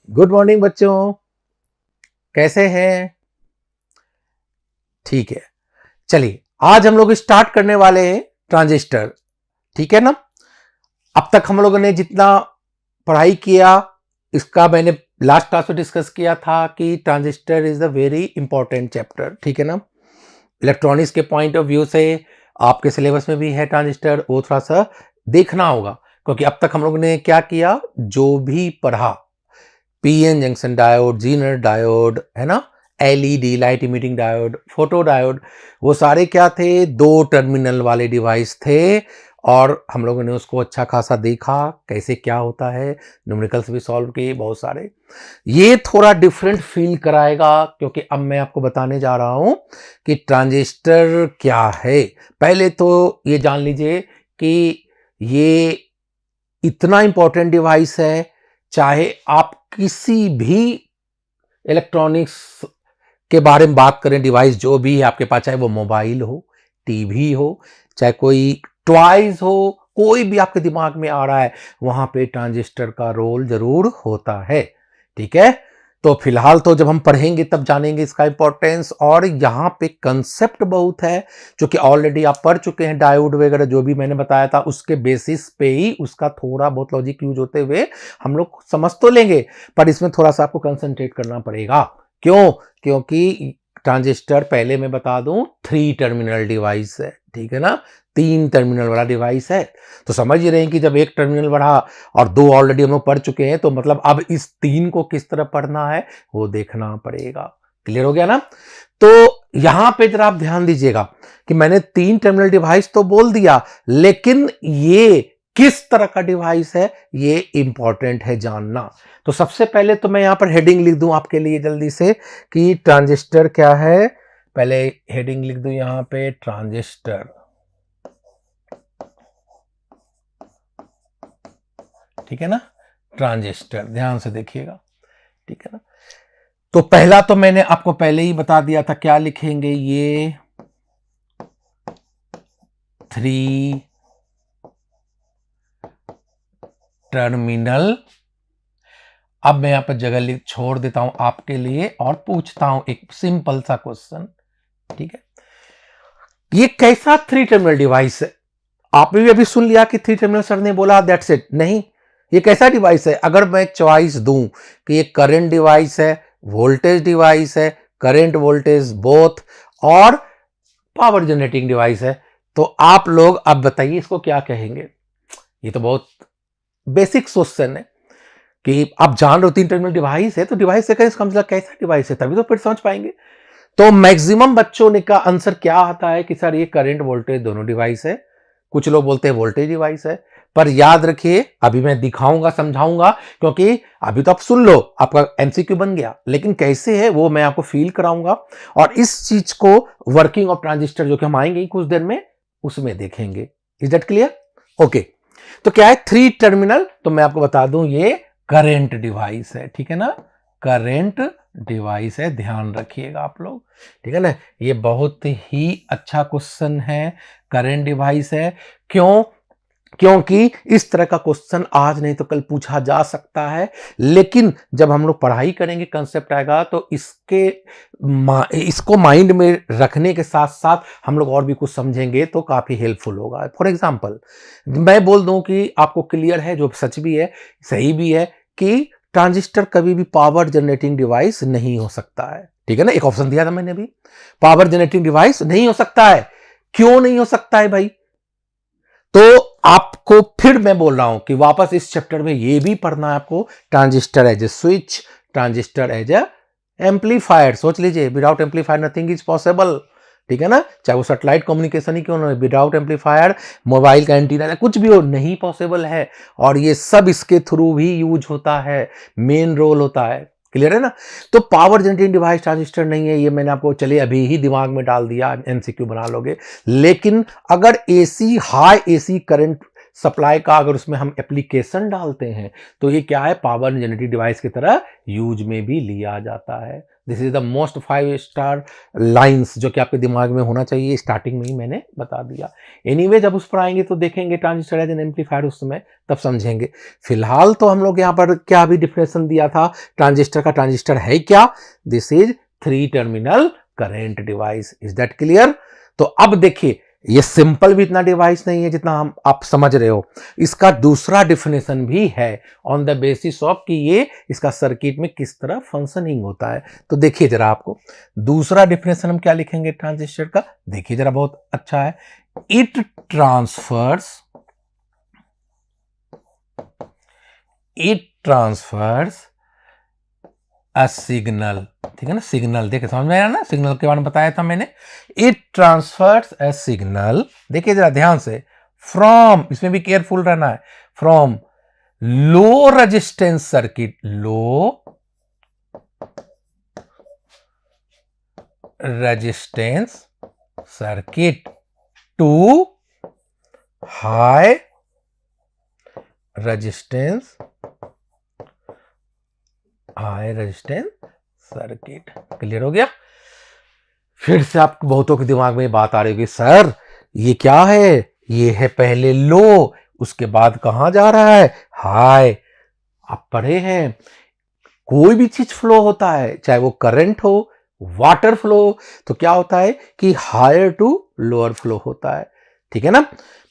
Good morning बच्चों, कैसे हैं? ठीक है, चलिए आज हम लोग स्टार्ट करने वाले हैं ट्रांजिस्टर। ठीक है ना। अब तक हम लोगों ने जितना पढ़ाई किया इसका मैंने लास्ट क्लास में डिस्कस किया था कि transistor is a very important chapter. ठीक है ना। इलेक्ट्रॉनिक्स के पॉइंट ऑफ व्यू से आपके सिलेबस में भी है ट्रांजिस्टर, वो थोड़ा सा देखना होगा क्योंकि अब तक हम लोगों ने क्या किया, जो भी पढ़ा, PN junction diode, Zener diode, है ना, LED light emitting diode, photo diode, वो सारे क्या थे, दो टर्मिनल वाले डिवाइस थे। और हम लोगों ने उसको अच्छा खासा देखा कैसे क्या होता है, न्यूमेरिकल्स भी सॉल्व किए बहुत सारे। ये थोड़ा डिफरेंट फील कराएगा क्योंकि अब मैं आपको बताने जा रहा हूं कि ट्रांजिस्टर क्या है। पहले तो ये जान लीजिए कि ये इतना इंपॉर्टेंट डिवाइस है, चाहे आप किसी भी इलेक्ट्रॉनिक्स के बारे में बात करें, डिवाइस जो भी है आपके पास, चाहे वो मोबाइल हो, टीवी हो, चाहे कोई टॉयज हो, कोई भी आपके दिमाग में आ रहा है, वहां पे ट्रांजिस्टर का रोल जरूर होता है। ठीक है, तो फिलहाल तो जब हम पढ़ेंगे तब जानेंगे इसका इंपॉर्टेंस। और यहाँ पे कंसेप्ट बहुत है जो कि ऑलरेडी आप पढ़ चुके हैं, डायोड वगैरह जो भी मैंने बताया था उसके बेसिस पे ही उसका थोड़ा बहुत लॉजिक यूज होते हुए हम लोग समझ तो लेंगे, पर इसमें थोड़ा सा आपको कंसंट्रेट करना पड़ेगा। क्यों? क्योंकि ट्रांजिस्टर पहले मैं बता दूं 3 टर्मिनल डिवाइस है। ठीक है ना, 3 टर्मिनल वाला डिवाइस है। तो समझ ही रहे हैं कि जब एक टर्मिनल बढ़ा और 2 ऑलरेडी हम लोग पढ़ चुके हैं, तो मतलब अब इस 3 को किस तरह पढ़ना है वो देखना पड़ेगा। क्लियर हो गया ना। तो यहां पे जरा आप ध्यान दीजिएगा कि मैंने 3 टर्मिनल डिवाइस तो बोल दिया, लेकिन ये किस तरह का डिवाइस है ये इंपॉर्टेंट है जानना। तो सबसे पहले तो मैं यहां पर हेडिंग लिख दूं आपके लिए जल्दी से कि ट्रांजिस्टर क्या है। पहले हेडिंग लिख दूं यहां पे, ट्रांजिस्टर। ठीक है ना, ट्रांजिस्टर ध्यान से देखिएगा। ठीक है ना। तो पहला तो मैंने आपको पहले ही बता दिया था, क्या लिखेंगे, ये 3 टर्मिनल। अब मैं यहां पर जगह लिख छोड़ देता हूं आपके लिए और पूछता हूं एक सिंपल सा क्वेश्चन। ठीक है, ये कैसा 3 टर्मिनल डिवाइस है? आपने भी अभी सुन लिया कि 3 टर्मिनल सर ने बोला, दैट्स इट। नहीं, ये कैसा डिवाइस है? अगर मैं चॉइस दूं कि ये करंट डिवाइस है, वोल्टेज डिवाइस है, करंट वोल्टेज बोथ, और पावर जनरेटिंग डिवाइस है, तो आप लोग अब बताइए इसको क्या कहेंगे? ये तो बहुत बेसिक क्वेश्चन है कि आप जान रहे हो 3 टर्मिनल डिवाइस है, तो डिवाइस से कहें इसका मतलब कैसा डिवाइस है, तभी तो फिर समझ पाएंगे। तो मैक्सिमम बच्चों ने का आंसर क्या आता है कि सर ये करंट वोल्टेज दोनों डिवाइस है। कुछ लोग बोलते हैं वोल्टेज डिवाइस है। पर याद रखिए, अभी मैं दिखाऊंगा, समझाऊंगा, क्योंकि अभी तो आप सुन लो, आपका एमसीक्यू बन गया, लेकिन कैसे है वो मैं आपको फील कराऊंगा। और इस चीज को, वर्किंग ऑफ ट्रांजिस्टर, जो कि हम आएंगे कुछ देर में, उसमें देखेंगे। Is that clear? ओके। तो क्या है 3 टर्मिनल? तो मैं आपको बता दूं ये करंट डिवाइस है। ठीक है ना, करंट डिवाइस है, ध्यान रखिएगा आप लोग। ठीक है ना, ये बहुत ही अच्छा क्वेश्चन है, करंट डिवाइस है। क्यों? क्योंकि इस तरह का क्वेश्चन आज नहीं तो कल पूछा जा सकता है, लेकिन जब हम लोग पढ़ाई करेंगे, कंसेप्ट आएगा, तो इसको माइंड में रखने के साथ साथ हम लोग और भी कुछ समझेंगे तो काफी हेल्पफुल होगा। फॉर एग्जांपल मैं बोल दूं कि आपको क्लियर है, जो सच भी है, सही भी है, कि ट्रांजिस्टर कभी भी पावर जनरेटिंग डिवाइस नहीं हो सकता है। ठीक है ना, एक ऑप्शन दिया था मैंने भी, पावर जनरेटिंग डिवाइस नहीं हो सकता है। क्यों नहीं हो सकता है भाई? तो आपको फिर मैं बोल रहा हूं कि वापस इस चैप्टर में यह भी पढ़ना है आपको, transistor as a switch, transistor as a amplifier. सोच लीजिए, without amplifier nothing is possible. ठीक है ना, चाहे वो सैटेलाइट कम्युनिकेशन ही क्यों ना, विदाउट एम्पलीफायर, मोबाइल का एंटीना, कुछ भी हो, नहीं पॉसिबल है। और ये सब इसके थ्रू भी यूज होता है, मेन रोल होता है। क्लियर है ना। तो पावर जनरेटिंग डिवाइस ट्रांजिस्टर नहीं है, ये मैंने आपको चलिए अभी ही दिमाग में डाल दिया, एमसीक्यू बना लोगे। लेकिन अगर AC, high AC current supply का अगर उसमें हम एप्लीकेशन डालते हैं, तो ये क्या है, पावर जनरेटिंग डिवाइस की तरह यूज में भी लिया जाता है। This is the most 5 star lines जो कि आपके दिमाग में होना चाहिए, स्टार्टिंग में ही मैंने बता दिया। एनीवे जब उस पर आएंगे तो देखेंगे ट्रांजिस्टर एज एन एम्पलीफायर, उस समय तब समझेंगे। फिलहाल तो हम लोग यहाँ पर क्या भी डिफिनेशन दिया था ट्रांजिस्टर का, ट्रांजिस्टर है क्या, this is 3 terminal current device. Is that clear? तो अब देखिए ये सिंपल भी इतना डिवाइस नहीं है जितना हम आप समझ रहे हो, इसका दूसरा डिफिनेशन भी है ऑन द बेसिस ऑफ कि ये इसका सर्किट में किस तरह फंक्शनिंग होता है। तो देखिए जरा, आपको दूसरा डिफिनेशन हम क्या लिखेंगे ट्रांजिस्टर का, देखिए जरा, बहुत अच्छा है। इट ट्रांसफर्स अ सिग्नल, ठीक है ना, सिग्नल देखिए समझ में आया ना, सिग्नल के बारे में बताया था मैंने। इट ट्रांसफर्स ए सिग्नल, देखिए जरा ध्यान से, फ्रॉम, इसमें भी केयरफुल रहना है, from low resistance circuit, low resistance circuit to high resistance circuit. Clear हो गया? फिर से आप बहुतों के दिमाग में बात आ रही होगी, सर ये क्या है, ये है पहले लो, उसके बाद कहां जा रहा है, हाई। आप पढ़े हैं, कोई भी चीज फ्लो होता है, चाहे वो करंट हो, वाटर फ्लो, तो क्या होता है कि हायर टू लोअर फ्लो होता है, ठीक है ना।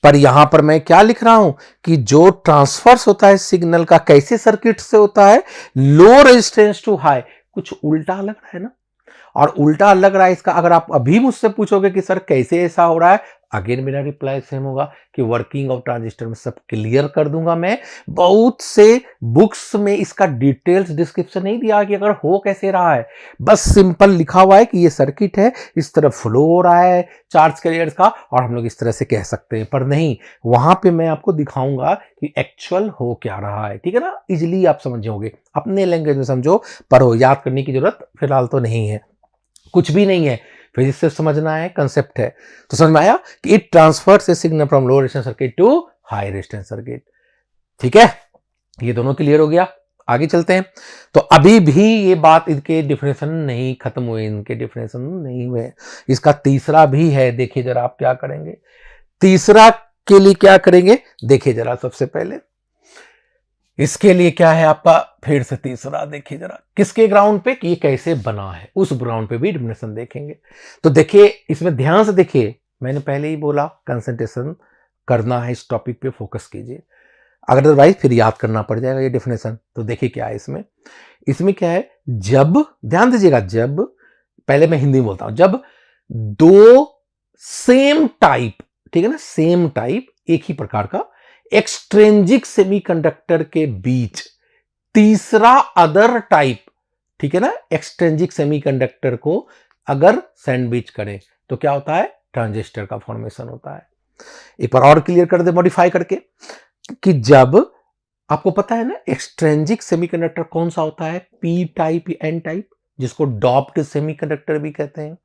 पर यहां पर मैं क्या लिख रहा हूं कि जो ट्रांसफर्स होता है सिग्नल का, कैसे सर्किट से होता है, लो रेजिस्टेंस टू हाई। कुछ उल्टा लग रहा है ना, और उल्टा लग रहा है इसका, अगर आप अभी मुझसे पूछोगे कि सर कैसे ऐसा हो रहा है, अगेन मेरा रिप्लाई सेम होगा कि वर्किंग ऑफ ट्रांजिस्टर में सब क्लियर कर दूंगा मैं। बहुत से बुक्स में इसका डिटेल्स डिस्क्रिप्शन नहीं दिया कि अगर हो कैसे रहा है, बस सिंपल लिखा हुआ है कि ये सर्किट है, इस तरह फ्लो हो रहा है चार्ज कैरियर्स का, और हम लोग इस तरह से कह सकते हैं। पर नहीं, वहां पे मैं आपको दिखाऊंगा कि एक्चुअल हो क्या रहा है, ठीक है ना, इजिली आप समझोगे, अपने लैंग्वेज में समझो, पर हो याद करने की जरूरत फिलहाल तो नहीं है, कुछ भी नहीं है, फिजिक्स से समझना है, कंसेप्ट है। तो समझ में आया कि it transfers a signal from low resistance circuit to high resistance circuit, ठीक है, ये दोनों क्लियर हो गया। आगे चलते हैं। तो अभी भी ये बात, इनके डिफिनेशन नहीं खत्म हुए, इनके डिफिनेशन नहीं हुए, इसका तीसरा भी है। देखिए जरा आप क्या करेंगे, तीसरा के लिए क्या करेंगे, देखिए जरा, सबसे पहले इसके लिए क्या है आपका, फिर से तीसरा देखिए जरा, किसके ग्राउंड पे, कि ये कैसे बना है, उस ग्राउंड पे भी डिफिनेशन देखेंगे। तो देखिए इसमें ध्यान से देखिए, मैंने पहले ही बोला कंसंट्रेशन करना है, इस टॉपिक पे फोकस कीजिए, अदरवाइज फिर याद करना पड़ जाएगा ये डिफिनेशन। तो देखिए क्या है इसमें, इसमें क्या है, जब, ध्यान दीजिएगा, जब, पहले मैं हिंदी में बोलता हूं, जब दो सेम टाइप, ठीक है ना, सेम टाइप, एक ही प्रकार का एक्सट्रेंजिक सेमीकंडक्टर के बीच तीसरा अदर टाइप, ठीक है ना, एक्सट्रेंजिक सेमीकंडक्टर को अगर सैंडविच करें तो क्या होता है, ट्रांजिस्टर का फॉर्मेशन होता है। एक बार और क्लियर कर दे मॉडिफाई करके, कि जब आपको पता है ना एक्सट्रेंजिक सेमीकंडक्टर कौन सा होता है, पी टाइप या एन टाइप, जिसको डॉप्ड सेमीकंडक्टर भी कहते हैं।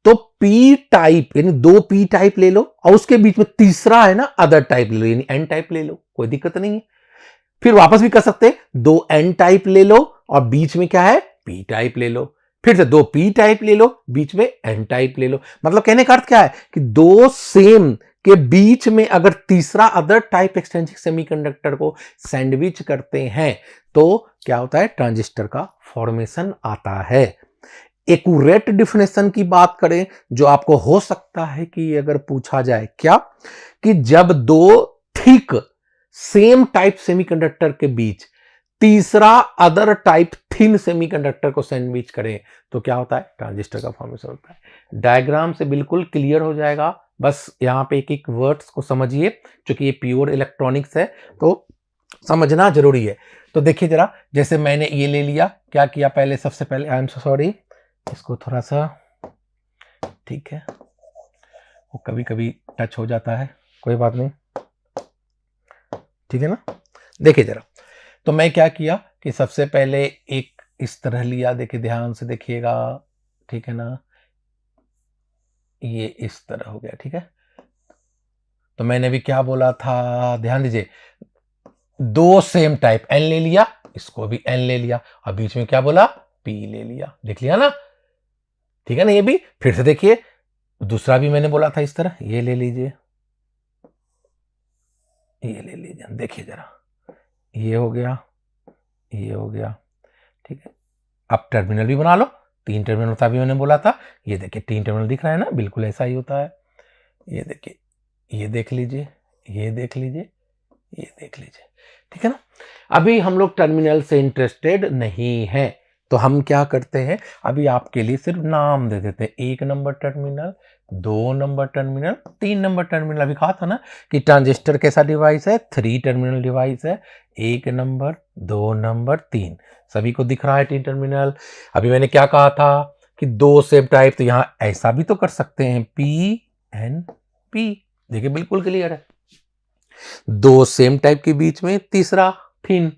तो पी टाइप यानी दो पी टाइप ले लो, और उसके बीच में तीसरा है ना अदर टाइप ले लो, यानी एन टाइप ले लो, कोई दिक्कत नहीं है। फिर वापस भी कर सकते हैं, दो एन टाइप ले लो और बीच में क्या है, पी टाइप ले लो, फिर से दो पी टाइप ले लो, बीच में एन टाइप ले लो। मतलब कहने का अर्थ क्या है कि दो सेम के बीच में अगर तीसरा अदर टाइप एक्सट्रेंजिक सेमीकंडक्टर को सैंडविच करते हैं तो क्या होता है, ट्रांजिस्टर का फॉर्मेशन आता है। एक्यूरेट डिफिनेशन की बात करें जो आपको हो सकता है कि अगर पूछा जाए क्या, कि जब दो थिक सेम टाइप सेमीकंडक्टर के बीच तीसरा अदर टाइप थिन सेमीकंडक्टर को सैंडविच करें तो क्या होता है, ट्रांजिस्टर का फॉर्मेशन होता है। डायग्राम से बिल्कुल क्लियर हो जाएगा, बस यहां पे एक एक वर्ड्स को समझिए, क्योंकि ये प्योर इलेक्ट्रॉनिक्स है तो समझना जरूरी है। तो देखिए जरा, जैसे मैंने ये ले लिया, क्या किया पहले, सबसे पहले, आई एम सो सॉरी, इसको थोड़ा सा, ठीक है, वो कभी कभी टच हो जाता है, कोई बात नहीं, ठीक है ना। देखिए जरा, तो मैं क्या किया कि सबसे पहले एक इस तरह लिया, देखिए ध्यान से देखिएगा, ठीक है ना, ये इस तरह हो गया, ठीक है। तो मैंने भी क्या बोला था, ध्यान दीजिए, दो सेम टाइप एन ले लिया, इसको भी एन ले लिया, और बीच में क्या बोला, P ले लिया, देख लिया ना, ठीक है ना। ये भी फिर से देखिए, दूसरा भी मैंने बोला था इस तरह, ये ले लीजिए, ये ले लीजिए, देखिए जरा, ये हो गया, ये हो गया, ठीक है। अब टर्मिनल भी बना लो, 3 टर्मिनल होता भी मैंने बोला था, ये देखिए 3 टर्मिनल दिख रहा है ना, बिल्कुल ऐसा ही होता है। ये देखिए, ये देख लीजिए, ये देख लीजिए, ये देख लीजिए, ठीक है ना। अभी हम लोग टर्मिनल से इंटरेस्टेड नहीं है, तो हम क्या करते हैं, अभी आपके लिए सिर्फ नाम दे देते हैं, 1 number terminal, 2 number terminal, 3 number terminal. अभी कहा था ना कि ट्रांजिस्टर कैसा डिवाइस है, 3 टर्मिनल डिवाइस है, 1 नंबर, 2 नंबर, 3, सभी को दिख रहा है 3 टर्मिनल। अभी मैंने क्या कहा था कि 2 सेम टाइप, तो यहां ऐसा भी तो कर सकते हैं, PNP, देखिए बिल्कुल क्लियर है। 2 सेम टाइप के बीच में तीसरा थिन,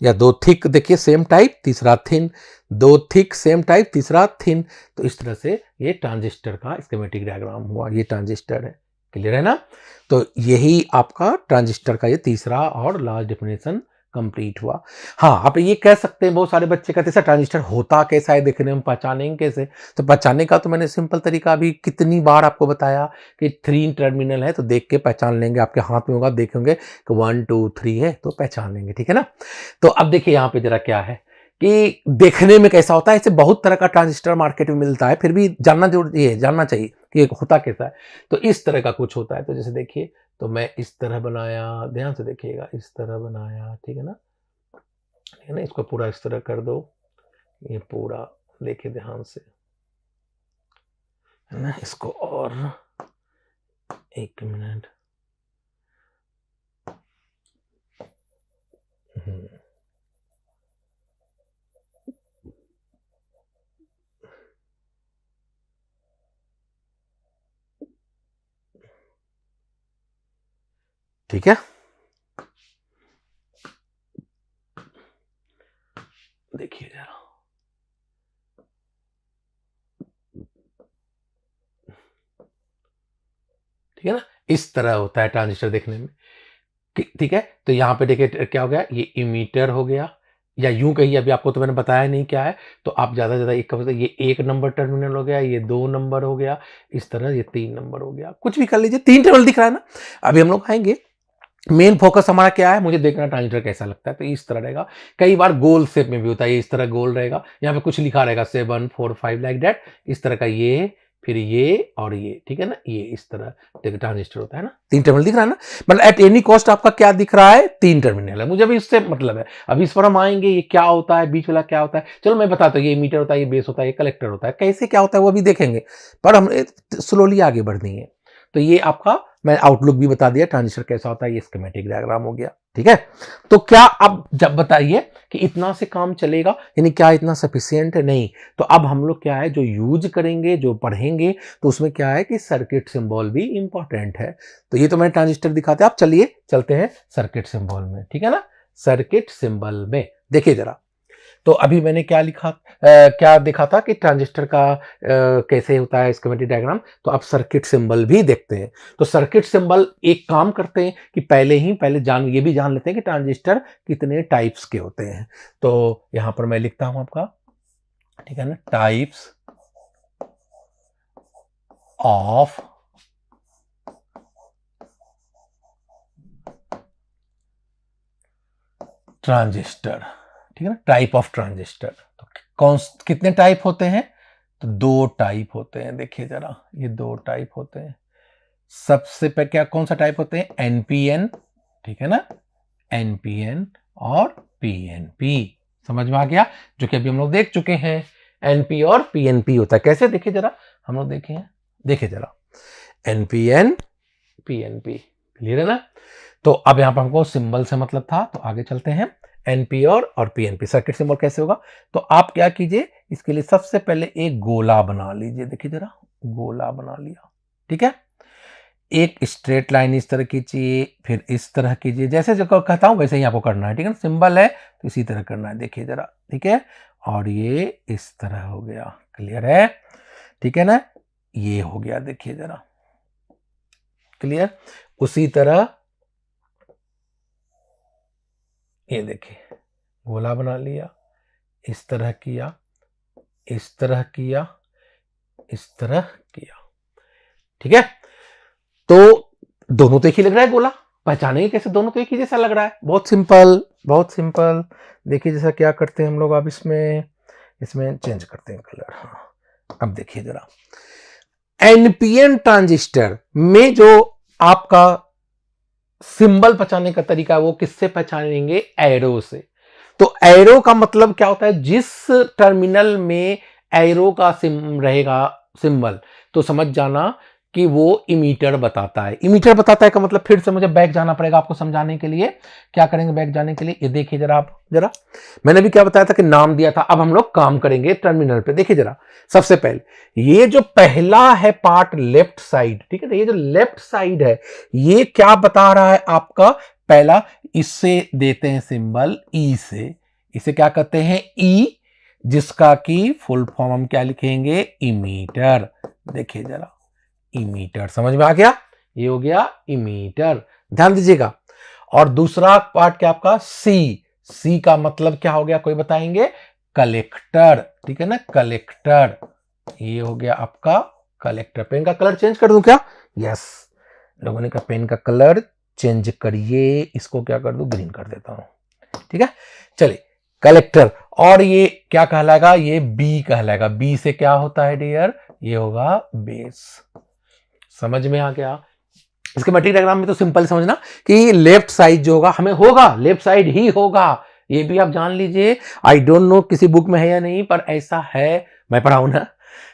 या 2 थिक, देखिए सेम टाइप, तीसरा थिन, 2 थिक सेम टाइप, तीसरा थिन। तो इस तरह से ये ट्रांजिस्टर का स्कीमेटिक डायग्राम हुआ, ये ट्रांजिस्टर है, क्लियर है ना। तो यही आपका ट्रांजिस्टर का ये तीसरा और लास्ट डेफिनेशन कंप्लीट हुआ। हाँ, आप ये कह सकते हैं, बहुत सारे बच्चे कहते हैं ट्रांजिस्टर होता कैसा है, देखने में पहचानेंगे कैसे। तो पहचानने का तो मैंने सिंपल तरीका अभी कितनी बार आपको बताया कि 3 टर्मिनल है तो देख के पहचान लेंगे, आपके हाथ में होगा, देखेंगे कि 1 2 3 है तो पहचान लेंगे, ठीक है ना। तो अब देखिए यहाँ पे जरा क्या है कि देखने में कैसा होता है, इससे बहुत तरह का ट्रांजिस्टर मार्केट में मिलता है, फिर भी जानना जरूरी है, जानना चाहिए कि होता कैसा है। तो इस तरह का कुछ होता है, तो जैसे देखिए, तो मैं इस तरह बनाया, ध्यान से देखिएगा, इस तरह बनाया, ठीक है ना, ठीक है ना। इसको पूरा इस तरह कर दो, ये पूरा देखिए ध्यान से, है ना। इसको और 1 मिनट, ठीक है। देखिए जरा, ठीक है ना, इस तरह होता है ट्रांजिस्टर देखने में, ठीक है। तो यहाँ पे देखिए क्या हो गया, ये इमीटर हो गया, या यूं कहिए, अभी आपको तो मैंने बताया नहीं क्या है, तो आप ज्यादा से ज्यादा एक का मतलब, ये 1 नंबर टर्मिनल हो गया, ये 2 नंबर हो गया, इस तरह ये 3 नंबर हो गया, कुछ भी कर लीजिए, 3 टर्मिनल दिख रहा है ना। अभी हम लोग आएंगे, मेन फोकस हमारा क्या है, मुझे देखना ट्रांजिस्टर कैसा लगता है, तो इस तरह रहेगा। कई बार गोल शेप में भी होता है, इस तरह गोल रहेगा, यहाँ पे कुछ लिखा रहेगा 7 4 5 लाइक दैट, इस तरह का, ये फिर ये और ये, ठीक है ना, ये इस तरह ट्रांजिस्टर होता है ना। 3 टर्मिनल दिख रहा है ना, मतलब एट एनी कॉस्ट आपका क्या दिख रहा है, 3 टर्मिनल है, मुझे अभी इससे मतलब है। अभी इस पर हम आएंगे, ये क्या होता है, बीच वाला क्या होता है, चलो मैं बताता हूँ, ये मीटर होता है, ये बेस होता है, ये कलेक्टर होता है, कैसे क्या होता है वो भी देखेंगे, पर हम स्लोली आगे बढ़नी है। तो ये आपका मैं आउटलुक भी बता दिया, ट्रांजिस्टर कैसा होता है, ये स्कीमेटिक डायग्राम हो गया, ठीक है। तो क्या अब जब बताइए कि इतना से काम चलेगा, यानी क्या इतना सफिशियंट है, नहीं। तो अब हम लोग क्या है जो यूज करेंगे, जो पढ़ेंगे, तो उसमें क्या है कि सर्किट सिंबल भी इंपॉर्टेंट है। तो ये तो मैंने ट्रांजिस्टर दिखाते हैं, आप चलिए चलते हैं सर्किट सिंबल में, ठीक है ना। सर्किट सिंबल में देखिए जरा, तो अभी मैंने क्या लिखा, क्या देखा था कि ट्रांजिस्टर का कैसे होता है स्कीमेटिक डायग्राम, तो अब सर्किट सिंबल भी देखते हैं। तो सर्किट सिंबल एक काम करते हैं कि पहले ये भी जान लेते हैं कि ट्रांजिस्टर कितने टाइप्स के होते हैं। तो यहां पर मैं लिखता हूं आपका, ठीक है ना, टाइप्स ऑफ ट्रांजिस्टर, ठीक है ना, टाइप ऑफ ट्रांजिस्टर। तो कितने टाइप होते हैं, तो 2 टाइप होते हैं, देखिए जरा, ये 2 टाइप होते हैं। सबसे पहले क्या, कौन सा टाइप होते हैं, एनपीएन, ठीक है ना, एनपीएन और पीएनपी, समझ में आ गया, जो कि अभी हम लोग देख चुके हैं। एनपी और पीएनपी होता है कैसे, देखिए जरा, हम लोग देखे हैं, देखिए जरा, एनपीएन पीएनपी, क्लियर है ना। तो अब यहां पर हमको सिंबल से मतलब था, तो आगे चलते हैं। एनपी और पीएनपी सर्किट सिंबल कैसे होगा, तो आप क्या कीजिए, इसके लिए सबसे पहले एक गोला बना लीजिए, देखिए जरा, गोला बना लिया, ठीक है। एक स्ट्रेट लाइन इस तरह खींचिए, फिर इस तरह कीजिए, जैसे जो कहता हूं वैसे ही आपको करना है, ठीक है ना। सिंबल है तो इसी तरह करना है, देखिए जरा, ठीक है। और ये इस तरह हो गया, क्लियर है, ठीक है ना, ये हो गया, देखिए जरा, क्लियर। उसी तरह ये देखिए, गोला बना लिया, इस तरह किया, इस तरह किया, इस तरह किया, ठीक है। तो दोनों तो एक ही लग रहा है गोला, पहचानेंगे कैसे दोनों तो एक ही जैसा लग रहा है? बहुत सिंपल, बहुत सिंपल। देखिए जैसा क्या करते हैं हम लोग, अब इसमें चेंज करते हैं कलर। हाँ, अब देखिए जरा, एनपीएन ट्रांजिस्टर में जो आपका सिंबल पहचानने का तरीका है वो किससे पहचानेंगे? एरो से। तो एरो का मतलब क्या होता है? जिस टर्मिनल में एरो का रहेगा सिंबल, तो समझ जाना कि वो इमीटर बताता है। इमीटर बताता है का मतलब, फिर से मुझे बैक जाना पड़ेगा आपको समझाने के लिए। क्या करेंगे बैक जाने के लिए? ये देखिए जरा, आप जरा, मैंने भी क्या बताया था कि नाम दिया था। अब हम लोग काम करेंगे टर्मिनल पे। देखिए जरा, सबसे पहले ये जो पहला है पार्ट लेफ्ट साइड, ठीक है ना, ये जो लेफ्ट साइड है ये क्या बता रहा है आपका? पहला, इससे देते हैं सिंबल ई से, इसे क्या कहते हैं? ई, जिसका की फुल फॉर्म हम क्या लिखेंगे? इमीटर। देखिए जरा, इमीटर, समझ में आ गया? ये हो गया इमीटर, ध्यान दीजिएगा। और दूसरा पार्ट क्या आपका? सी। सी का मतलब क्या हो गया, कोई बताएंगे? कलेक्टर, ठीक है ना, कलेक्टर। ये हो गया आपका कलेक्टर। पेन का कलर चेंज कर दूं क्या? यस, लोगों ने कहा पेन का कलर चेंज करिए, इसको क्या कर दूं? ग्रीन कर देता हूं, ठीक है। चलिए, कलेक्टर। और ये क्या कहलाएगा? ये बी कहलाएगा। बी से क्या होता है डियर? ये होगा बेस। समझ में आ गया? इसके मल्टी डायग्राम में तो सिंपल समझना कि लेफ्ट साइड जो होगा हमें होगा, लेफ्ट साइड ही होगा, ये भी आप जान लीजिए। आई डोंट नो किसी बुक में है या नहीं, पर ऐसा है, मैं पढ़ा हूं ना,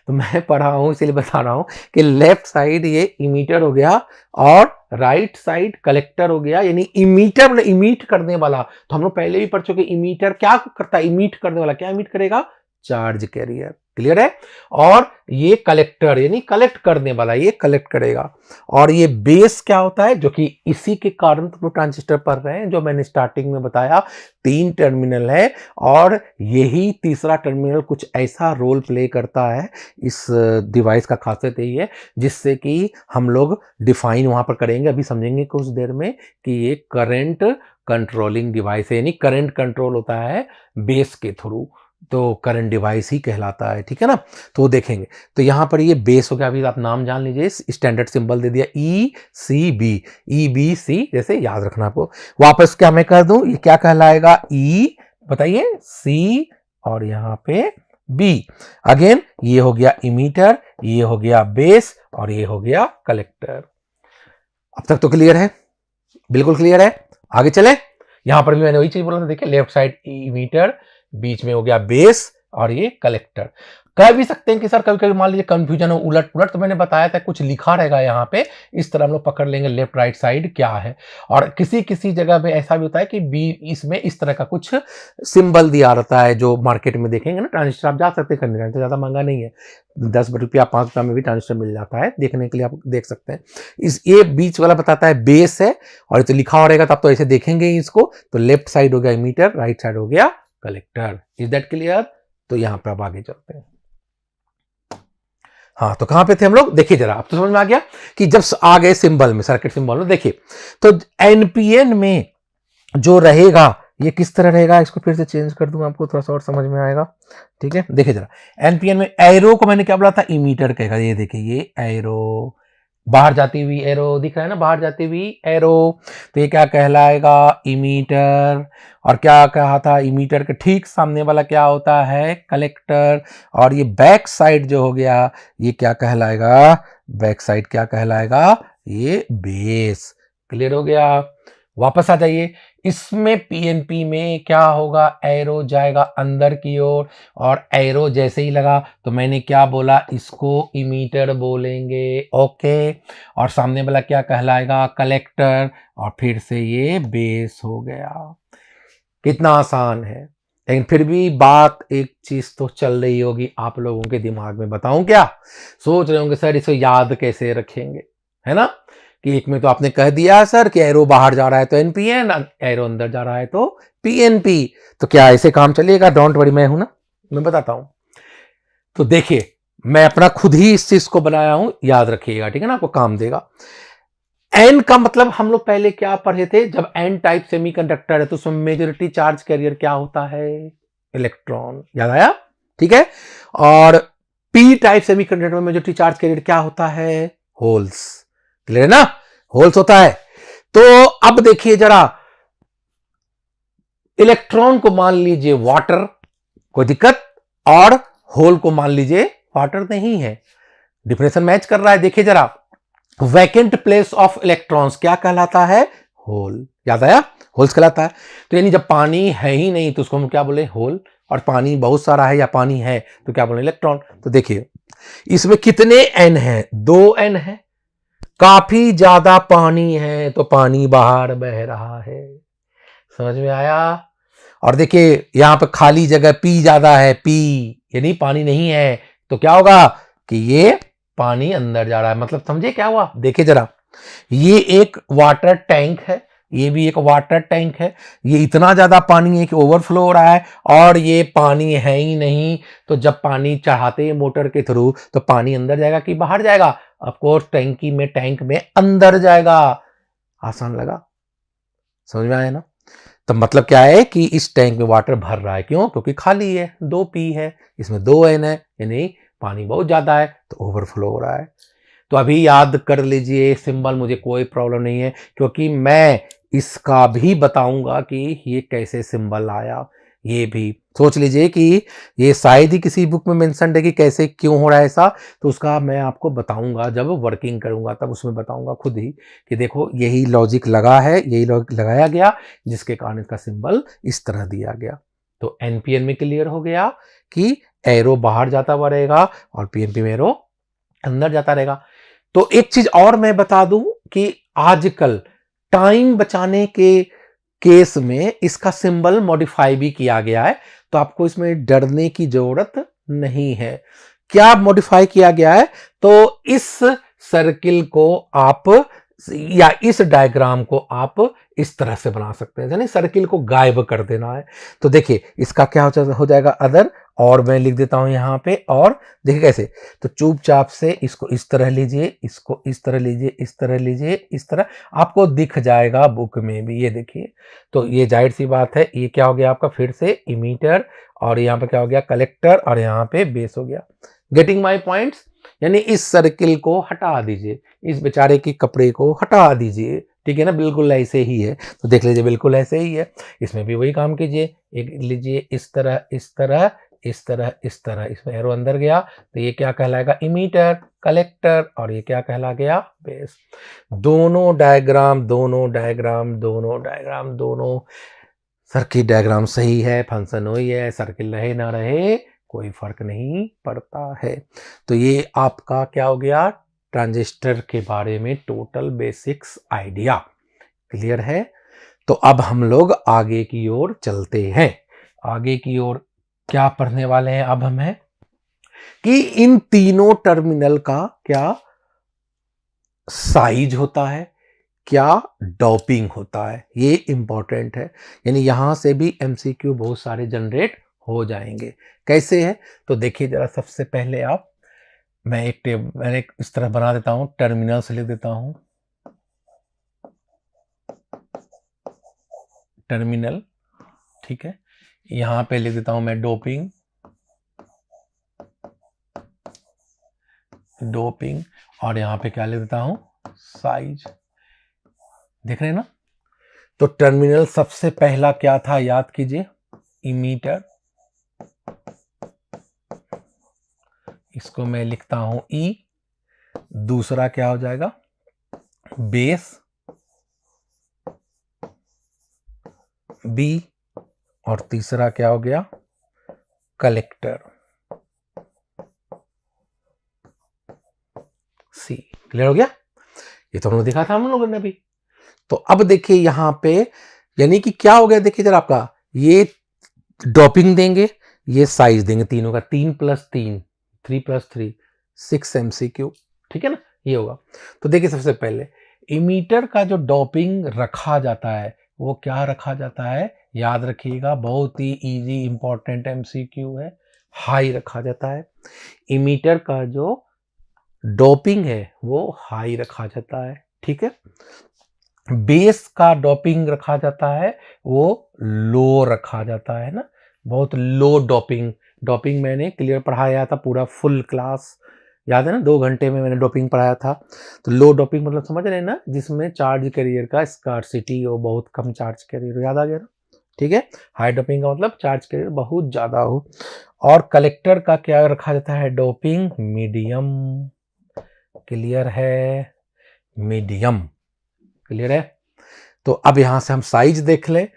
तो मैं पढ़ा हूं इसलिए बता रहा हूं कि लेफ्ट साइड ये इमीटर हो गया और राइट साइड कलेक्टर हो गया। यानी इमीटर ने इमीट करने वाला, तो हम लोग पहले भी पढ़ चुके। इमीटर क्या करता है? इमीट करने वाला। क्या इमीट करेगा? Charge carrier. क्लियर है? और ये कलेक्टर यानी कलेक्ट करने वाला, ये कलेक्ट करेगा। और ये बेस क्या होता है? जो कि इसी के कारण तुम लोग ट्रांजिस्टर पढ़ रहे हैं, जो मैंने स्टार्टिंग में बताया, 3 टर्मिनल है और यही तीसरा टर्मिनल कुछ ऐसा रोल प्ले करता है। इस डिवाइस का खासियत यही है, जिससे कि हम लोग डिफाइन वहां पर करेंगे, अभी समझेंगे कुछ देर में, कि ये करंट कंट्रोलिंग डिवाइस है, यानी करंट कंट्रोल होता है बेस के थ्रू, तो करंट डिवाइस ही कहलाता है, ठीक है ना। तो वो देखेंगे। तो यहां पर ये बेस हो गया, अभी आप नाम जान लीजिए, स्टैंडर्ड सिंबल दे दिया ई C B, E B C, जैसे याद रखना आपको। वापस क्या मैं कर दूं? ये क्या कहलाएगा? ई, बताइए, सी और यहां पे बी। अगेन ये हो गया इमीटर, ये हो गया बेस और ये हो गया कलेक्टर। अब तक तो क्लियर है? बिल्कुल क्लियर है। आगे चले। यहां पर भी मैंने वही चीज बोला था, देखिए, लेफ्ट साइड इमीटर, बीच में हो गया बेस और ये कलेक्टर। कह भी सकते हैं कि सर कभी कभी मान लीजिए कंफ्यूजन हो, उलट पुलट, तो मैंने बताया था कुछ लिखा रहेगा यहाँ पे, इस तरह हम लोग पकड़ लेंगे लेफ्ट राइट साइड क्या है। और किसी किसी जगह पे ऐसा भी होता है कि बी, इसमें इस तरह का कुछ सिंबल दिया रहता है, जो मार्केट में देखेंगे ना ट्रांजिस्टर, आप जा सकते हैं खरीदने, तो ज्यादा महंगा नहीं है, 10 रुपया 5 रुपया में भी ट्रांजिस्टर मिल जाता है, देखने के लिए आप देख सकते हैं। इस ये बीच वाला बताता है बेस है, और ये तो लिखा हो रहेगा, तब तो ऐसे देखेंगे ही इसको। तो लेफ्ट साइड हो गया मीटर, राइट साइड हो गया कलेक्टर। Is that clear? तो यहां पे अब आगे चलते हैं। हाँ, तो कहां पे थे हम लोग? देखिए जरा, अब तो समझ में आ गया कि जब आ गए सिंबल में, सर्किट सिंबल में, देखिए तो एनपीएन में जो रहेगा ये किस तरह रहेगा, इसको फिर से चेंज कर दूं, आपको थोड़ा सा और समझ में आएगा, ठीक है। देखिए जरा, एनपीएन में एरो को मैंने क्या बोला था? इमीटर कहेगा। ये देखिए, ये एरो, बाहर जाती हुई एरो दिख रहा है ना, बाहर जाती हुई एरो, तो ये क्या कहलाएगा? इमीटर। और क्या कहा था? इमीटर के ठीक सामने वाला क्या होता है? कलेक्टर। और ये बैक साइड जो हो गया, ये क्या कहलाएगा? बैक साइड क्या कहलाएगा? ये बेस। क्लियर हो गया? वापस आ जाइए। इसमें पीएनपी में क्या होगा? एरो जाएगा अंदर की ओर, और एरो जैसे ही लगा तो मैंने क्या बोला? इसको इमीटर बोलेंगे, ओके। और सामने वाला क्या कहलाएगा? कलेक्टर। और फिर से ये बेस हो गया। कितना आसान है। लेकिन फिर भी बात, एक चीज तो चल रही होगी आप लोगों के दिमाग में, बताऊं क्या? सोच रहे होंगे सर इसको याद कैसे रखेंगे, है ना। कि एक में तो आपने कह दिया सर कि एरो बाहर जा रहा है तो एनपीएन, एरो अंदर जा रहा है तो पीएनपी। तो क्या ऐसे काम चलेगा? डोंट वरी, मैं हूं ना, मैं बताता हूं। तो देखिए, मैं अपना खुद ही इस चीज को बनाया हूं, याद रखिएगा, ठीक है ना, आपको काम देगा। एन का मतलब हम लोग पहले क्या पढ़े थे? जब एन टाइप सेमीकंडक्टर है तो उसमें मेजॉरिटी चार्ज कैरियर क्या होता है? इलेक्ट्रॉन। याद आया? ठीक है। और पी टाइप सेमीकंडक्टर में मेजॉरिटी चार्ज कैरियर क्या होता है? होल्स। क्लियर है ना? होल्स होता है। तो अब देखिए जरा, इलेक्ट्रॉन को मान लीजिए वाटर, कोई दिक्कत, और होल को मान लीजिए वाटर नहीं है, डिफिनेशन मैच कर रहा है। देखिए जरा, वैकेंट प्लेस ऑफ इलेक्ट्रॉन्स क्या कहलाता है? होल। याद आया? होल्स कहलाता है। तो यानी जब पानी है ही नहीं तो उसको हम क्या बोले? होल। और पानी बहुत सारा है या पानी है तो क्या बोले? इलेक्ट्रॉन। तो देखिए इसमें कितने एन है? 2 एन है। काफी ज्यादा पानी है तो पानी बाहर बह रहा है। समझ में आया? और देखिए यहां पे खाली जगह पी ज्यादा है, पी यानी पानी नहीं है, तो क्या होगा कि ये पानी अंदर जा रहा है। मतलब समझे क्या हुआ? देखिए जरा, ये एक वाटर टैंक है, ये भी एक वाटर टैंक है। ये इतना ज्यादा पानी है कि ओवरफ्लो हो रहा है, और ये पानी है ही नहीं। तो जब पानी चढ़ाते हैं मोटर के थ्रू तो पानी अंदर जाएगा कि बाहर जाएगा? ऑफ कोर्स टैंकी में, टैंक में अंदर जाएगा। आसान लगा? समझ में आया ना? तो मतलब क्या है कि इस टैंक में वाटर भर रहा है, क्यों? क्योंकि खाली है, 2 पी है, इसमें 2 एन है, यानी पानी बहुत ज्यादा है तो ओवरफ्लो हो रहा है। तो अभी याद कर लीजिए सिंबल, मुझे कोई प्रॉब्लम नहीं है, क्योंकि मैं इसका भी बताऊंगा कि ये कैसे सिंबल आया। ये भी सोच लीजिए कि ये शायद ही किसी बुक में मेंशन है कि कैसे क्यों हो रहा है ऐसा, तो उसका मैं आपको बताऊंगा जब वर्किंग करूंगा, तब उसमें बताऊंगा खुद ही कि देखो यही लॉजिक लगा है, यही लॉजिक लगाया गया जिसके कारण इसका सिंबल इस तरह दिया गया। तो एनपीएन में क्लियर हो गया कि एरो बाहर जाता हुआ रहेगा और पीएनपी में एरो अंदर जाता रहेगा। तो एक चीज और मैं बता दूं कि आजकल टाइम बचाने के केस में इसका सिंबल मॉडिफाई भी किया गया है, तो आपको इसमें डरने की जरूरत नहीं है। क्या मॉडिफाई किया गया है? तो इस सर्किल को आप या इस डायग्राम को आप इस तरह से बना सकते हैं, यानी सर्किल को गायब कर देना है। तो देखिए इसका क्या हो जाएगा? अदर, और मैं लिख देता हूं यहां पे, और देखिए कैसे। तो चुपचाप से इसको इस तरह लीजिए, इसको इस तरह लीजिए, इस तरह लीजिए, इस तरह आपको दिख जाएगा बुक में भी। ये देखिए, तो ये जाहिर सी बात है, ये क्या हो गया आपका? फिर से इमीटर, और यहाँ पे क्या हो गया? कलेक्टर, और यहाँ पे बेस हो गया। Getting my points? यानी इस सर्किल को हटा दीजिए, इस बेचारे के कपड़े को हटा दीजिए, ठीक है ना? बिल्कुल ऐसे ही है। तो देख लीजिए बिल्कुल ऐसे ही है। इसमें भी वही काम कीजिए, एक लीजिए इस तरह, इस तरह, इस तरह, इस तरह, इसमें एरो अंदर गया तो ये क्या कहलाएगा? इमीटर, कलेक्टर, और ये क्या कहला गया? बेस। दोनों डायग्राम, दोनों डायग्राम, दोनों डायग्राम, दोनों सर्किट डायग्राम सही है, फंक्शन वही है, सर्किल रहे ना रहे कोई फर्क नहीं पड़ता है। तो ये आपका क्या हो गया? ट्रांजिस्टर के बारे में टोटल बेसिक्स आइडिया क्लियर है। तो अब हम लोग आगे की ओर चलते हैं। आगे की ओर क्या पढ़ने वाले हैं अब हम हैं कि इन तीनों टर्मिनल का क्या साइज होता है, क्या डॉपिंग होता है, ये इंपॉर्टेंट है। यानी यहां से भी एमसीक्यू बहुत सारे जनरेट हो जाएंगे। कैसे है? तो देखिए जरा, सबसे पहले आप, मैंने इस तरह बना देता हूं, टर्मिनल से लिख देता हूं टर्मिनल, ठीक है। यहां पे लिख देता हूं मैं डोपिंग, डोपिंग, और यहां पे क्या लिख देता हूं? साइज। देख रहे हैं ना? तो टर्मिनल सबसे पहला क्या था? याद कीजिए, इमीटर, इसको मैं लिखता हूं ई। दूसरा क्या हो जाएगा? बेस, बी, और तीसरा क्या हो गया? कलेक्टर, सी। क्लियर हो गया? ये तो हमने देखा था हम लोगों ने भी। तो अब देखिए यहां पे, यानी कि क्या हो गया? देखिए जरा, आपका ये डॉपिंग देंगे, ये साइज देंगे, तीनों का 3 + 3, 3 + 3, 6 MCQ, ठीक है ना? ये होगा। तो देखिए सबसे पहले इमीटर का जो डॉपिंग रखा जाता है वो क्या रखा जाता है? याद रखिएगा, बहुत ही इजी इंपॉर्टेंट MCQ है, हाई रखा जाता है। इमीटर का जो डोपिंग है वो हाई रखा जाता है, ठीक है। बेस का डोपिंग रखा जाता है वो लो रखा जाता है ना, बहुत लो डोपिंग। डोपिंग मैंने क्लियर पढ़ाया था, पूरा फुल क्लास याद है ना, 2 घंटे में मैंने डोपिंग पढ़ाया था। तो लो डोपिंग मतलब समझ रहे हैं ना, जिसमें चार्ज कैरियर का स्कार्सिटी हो, बहुत कम चार्ज कैरियर, याद आ गया ना, ठीक है। हाई डोपिंग का मतलब चार्ज कैरियर बहुत ज्यादा हो। और कलेक्टर का क्या रखा जाता है, डोपिंग मीडियम। क्लियर है, मीडियम, क्लियर है। तो अब यहां से हम साइज देख लें,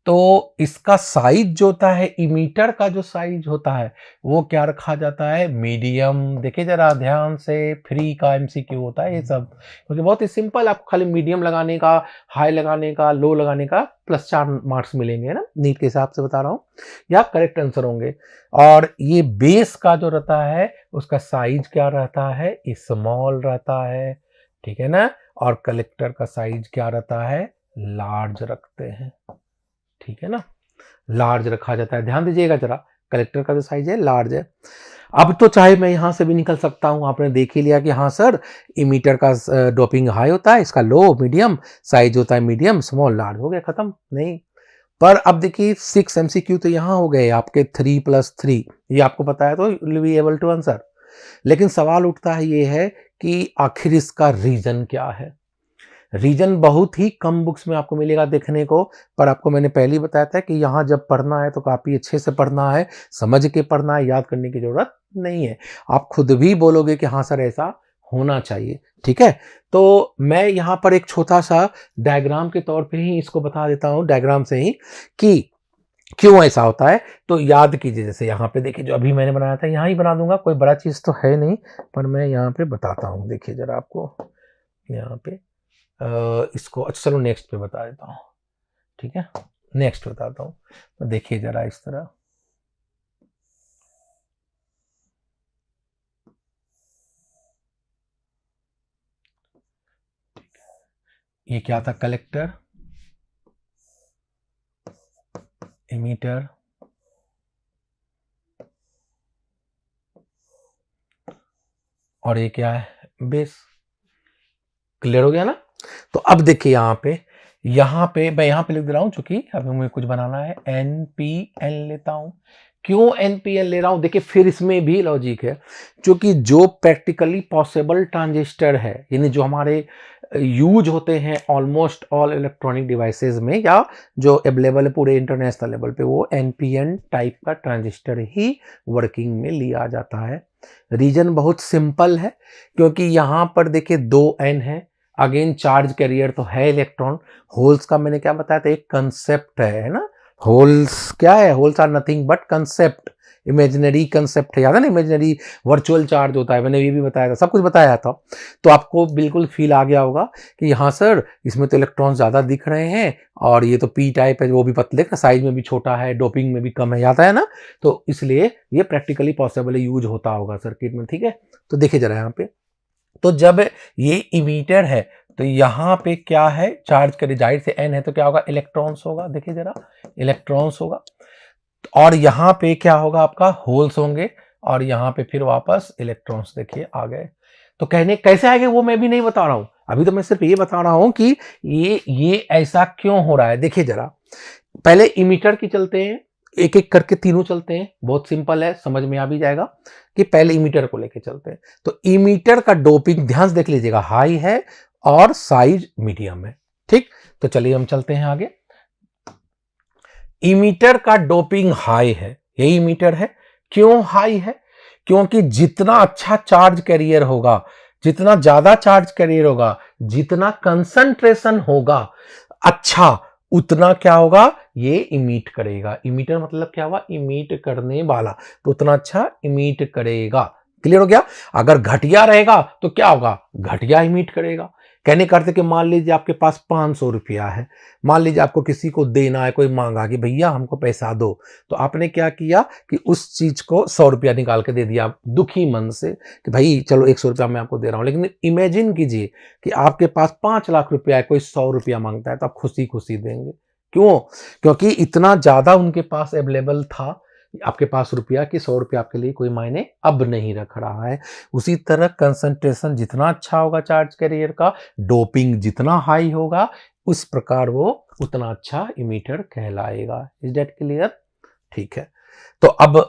तो इसका साइज जो होता है, इमीटर का जो साइज होता है वो क्या रखा जाता है, मीडियम। देखिए जरा ध्यान से, फ्री का एमसीक्यू होता है ये सब, क्योंकि बहुत ही सिंपल, आपको खाली मीडियम लगाने का, हाई लगाने का, लो लगाने का +4 मार्क्स मिलेंगे ना, नीट के हिसाब से बता रहा हूं, या करेक्ट आंसर होंगे। और ये बेस का जो रहता है उसका साइज क्या रहता है, स्मॉल रहता है, ठीक है ना। और कलेक्टर का साइज क्या रहता है, लार्ज रखते हैं, ठीक है ना, लार्ज रखा जाता है। ध्यान दीजिएगा जरा, कलेक्टर का जो साइज है लार्ज है। अब तो चाहे मैं यहां से भी निकल सकता हूं, आपने देख ही लिया कि हाँ सर, इमीटर का डोपिंग हाई होता है, इसका लो, मीडियम, साइज होता है मीडियम, स्मॉल, लार्ज, हो गया खत्म। नहीं, पर अब देखिए 6 MCQ तो यहां हो गए आपके, 3+3, ये आपको पता है तो will be able to answer. लेकिन सवाल उठता है ये है कि आखिर इसका रीजन क्या है। रीजन बहुत ही कम बुक्स में आपको मिलेगा देखने को, पर आपको मैंने पहले ही बताया था कि यहाँ जब पढ़ना है तो काफ़ी अच्छे से पढ़ना है, समझ के पढ़ना है, याद करने की ज़रूरत नहीं है। आप खुद भी बोलोगे कि हाँ सर ऐसा होना चाहिए, ठीक है। तो मैं यहाँ पर एक छोटा सा डायग्राम के तौर पे ही इसको बता देता हूँ, डायग्राम से ही, कि क्यों ऐसा होता है। तो याद कीजिए, जैसे यहाँ पे देखिए जो अभी मैंने बनाया था, यहाँ ही बना दूंगा, कोई बड़ा चीज़ तो है नहीं, पर मैं यहाँ पे बताता हूँ। देखिए जरा आपको यहाँ पे इसको, अच्छा चलो नेक्स्ट पे बता देता हूँ, ठीक है, नेक्स्ट बताता हूँ। तो देखिए जरा इस तरह, ये क्या था, कलेक्टर, इमीटर, और ये क्या है, बेस। क्लियर हो गया ना। तो अब देखिए यहाँ पे मैं यहाँ पे लिख दे रहा हूँ, चूंकि अभी मुझे कुछ बनाना है, NPN लेता हूँ। क्यों NPN ले रहा हूं, देखिए फिर इसमें भी लॉजिक है, क्योंकि जो प्रैक्टिकली पॉसिबल ट्रांजिस्टर है, यानी जो हमारे यूज होते हैं ऑलमोस्ट ऑल इलेक्ट्रॉनिक डिवाइसेस में, या जो अवेलेबल है पूरे इंटरनेशनल लेवल पे, वो NPN टाइप का ट्रांजिस्टर ही वर्किंग में लिया जाता है। रीजन बहुत सिंपल है, क्योंकि यहां पर देखिए 2 N है, अगेन चार्ज कैरियर तो है इलेक्ट्रॉन। होल्स का मैंने क्या बताया था, एक कंसेप्ट है ना, होल्स क्या है, holes are nothing but concept, imaginary concept है, याद है ना, इमेजिनरी वर्चुअल चार्ज होता है, मैंने ये भी बताया था, सब कुछ बताया था। तो आपको बिल्कुल फील आ गया होगा कि हाँ सर, इसमें तो इलेक्ट्रॉन ज्यादा दिख रहे हैं, और ये तो पी टाइप है, वो भी पतले का, साइज में भी छोटा है, डोपिंग में भी कम है, याद है ना। तो इसलिए ये प्रैक्टिकली पॉसिबल यूज होता होगा सर्किट में, ठीक है। तो देखिए जरा यहाँ पे, तो जब ये इमीटर है तो यहाँ पे क्या है, चार्ज का जाहिर से N है, तो क्या होगा, इलेक्ट्रॉन्स होगा, देखिए जरा, इलेक्ट्रॉन्स होगा। और यहाँ पे क्या होगा, आपका होल्स होंगे, और यहाँ पे फिर वापस इलेक्ट्रॉन्स, देखिए आ गए। तो कहने कैसे आएंगे वो मैं भी नहीं बता रहा हूं, अभी तो मैं सिर्फ ये बता रहा हूं कि ये ऐसा क्यों हो रहा है। देखिए जरा, पहले इमीटर की चलते हैं, एक एक करके तीनों चलते हैं, बहुत सिंपल है, समझ में आ भी जाएगा कि पहले इमीटर को लेके चलते हैं। तो इमीटर का डोपिंग ध्यान से देख लीजिएगा, हाई है और साइज मीडियम है, ठीक। तो चलिए हम चलते हैं आगे। इमीटर का डोपिंग हाई है, यही इमीटर है। क्यों हाई है, क्योंकि जितना अच्छा चार्ज कैरियर होगा, जितना ज्यादा चार्ज कैरियर होगा, जितना कंसंट्रेशन होगा अच्छा, उतना क्या होगा, ये इमीट करेगा। इमीटर मतलब क्या हुआ, इमीट करने वाला, तो उतना अच्छा इमीट करेगा। क्लियर हो गया। अगर घटिया रहेगा तो क्या होगा, घटिया इमीट करेगा। कहने का अर्थ कि मान लीजिए आपके पास 500 रुपया है, मान लीजिए आपको किसी को देना है, कोई मांगा कि भैया हमको पैसा दो, तो आपने क्या किया कि उस चीज को 100 रुपया निकाल के दे दिया दुखी मन से, कि भाई चलो 100 रुपया मैं आपको दे रहा हूं। लेकिन इमेजिन कीजिए कि आपके पास 5 लाख रुपया है, कोई 100 रुपया मांगता है, तो आप खुशी खुशी देंगे। क्यों, क्योंकि इतना ज्यादा उनके पास अवेलेबल था आपके पास रुपया, कि 100 रुपया आपके लिए कोई मायने अब नहीं रख रहा है। उसी तरह कंसंट्रेशन जितना अच्छा होगा चार्ज कैरियर का, डोपिंग जितना हाई होगा, उस प्रकार वो उतना अच्छा इमीटर कहलाएगा। इज दैट क्लियर, ठीक है। तो अब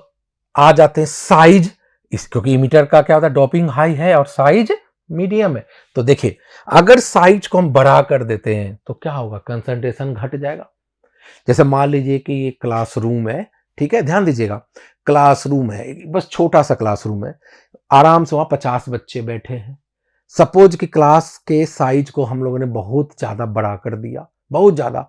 आ जाते हैं साइज, क्योंकि इमीटर का क्या होता है, डोपिंग हाई है और साइज मीडियम है। तो देखिए अगर साइज को हम बड़ा कर देते हैं तो क्या होगा, कंसंट्रेशन घट जाएगा। जैसे मान लीजिए कि ये क्लासरूम है, ठीक है, ध्यान दीजिएगा, क्लासरूम है, बस छोटा सा क्लासरूम है, आराम से वहां 50 बच्चे बैठे हैं। सपोज कि क्लास के साइज को हम लोगों ने बहुत ज्यादा बड़ा कर दिया, बहुत ज्यादा।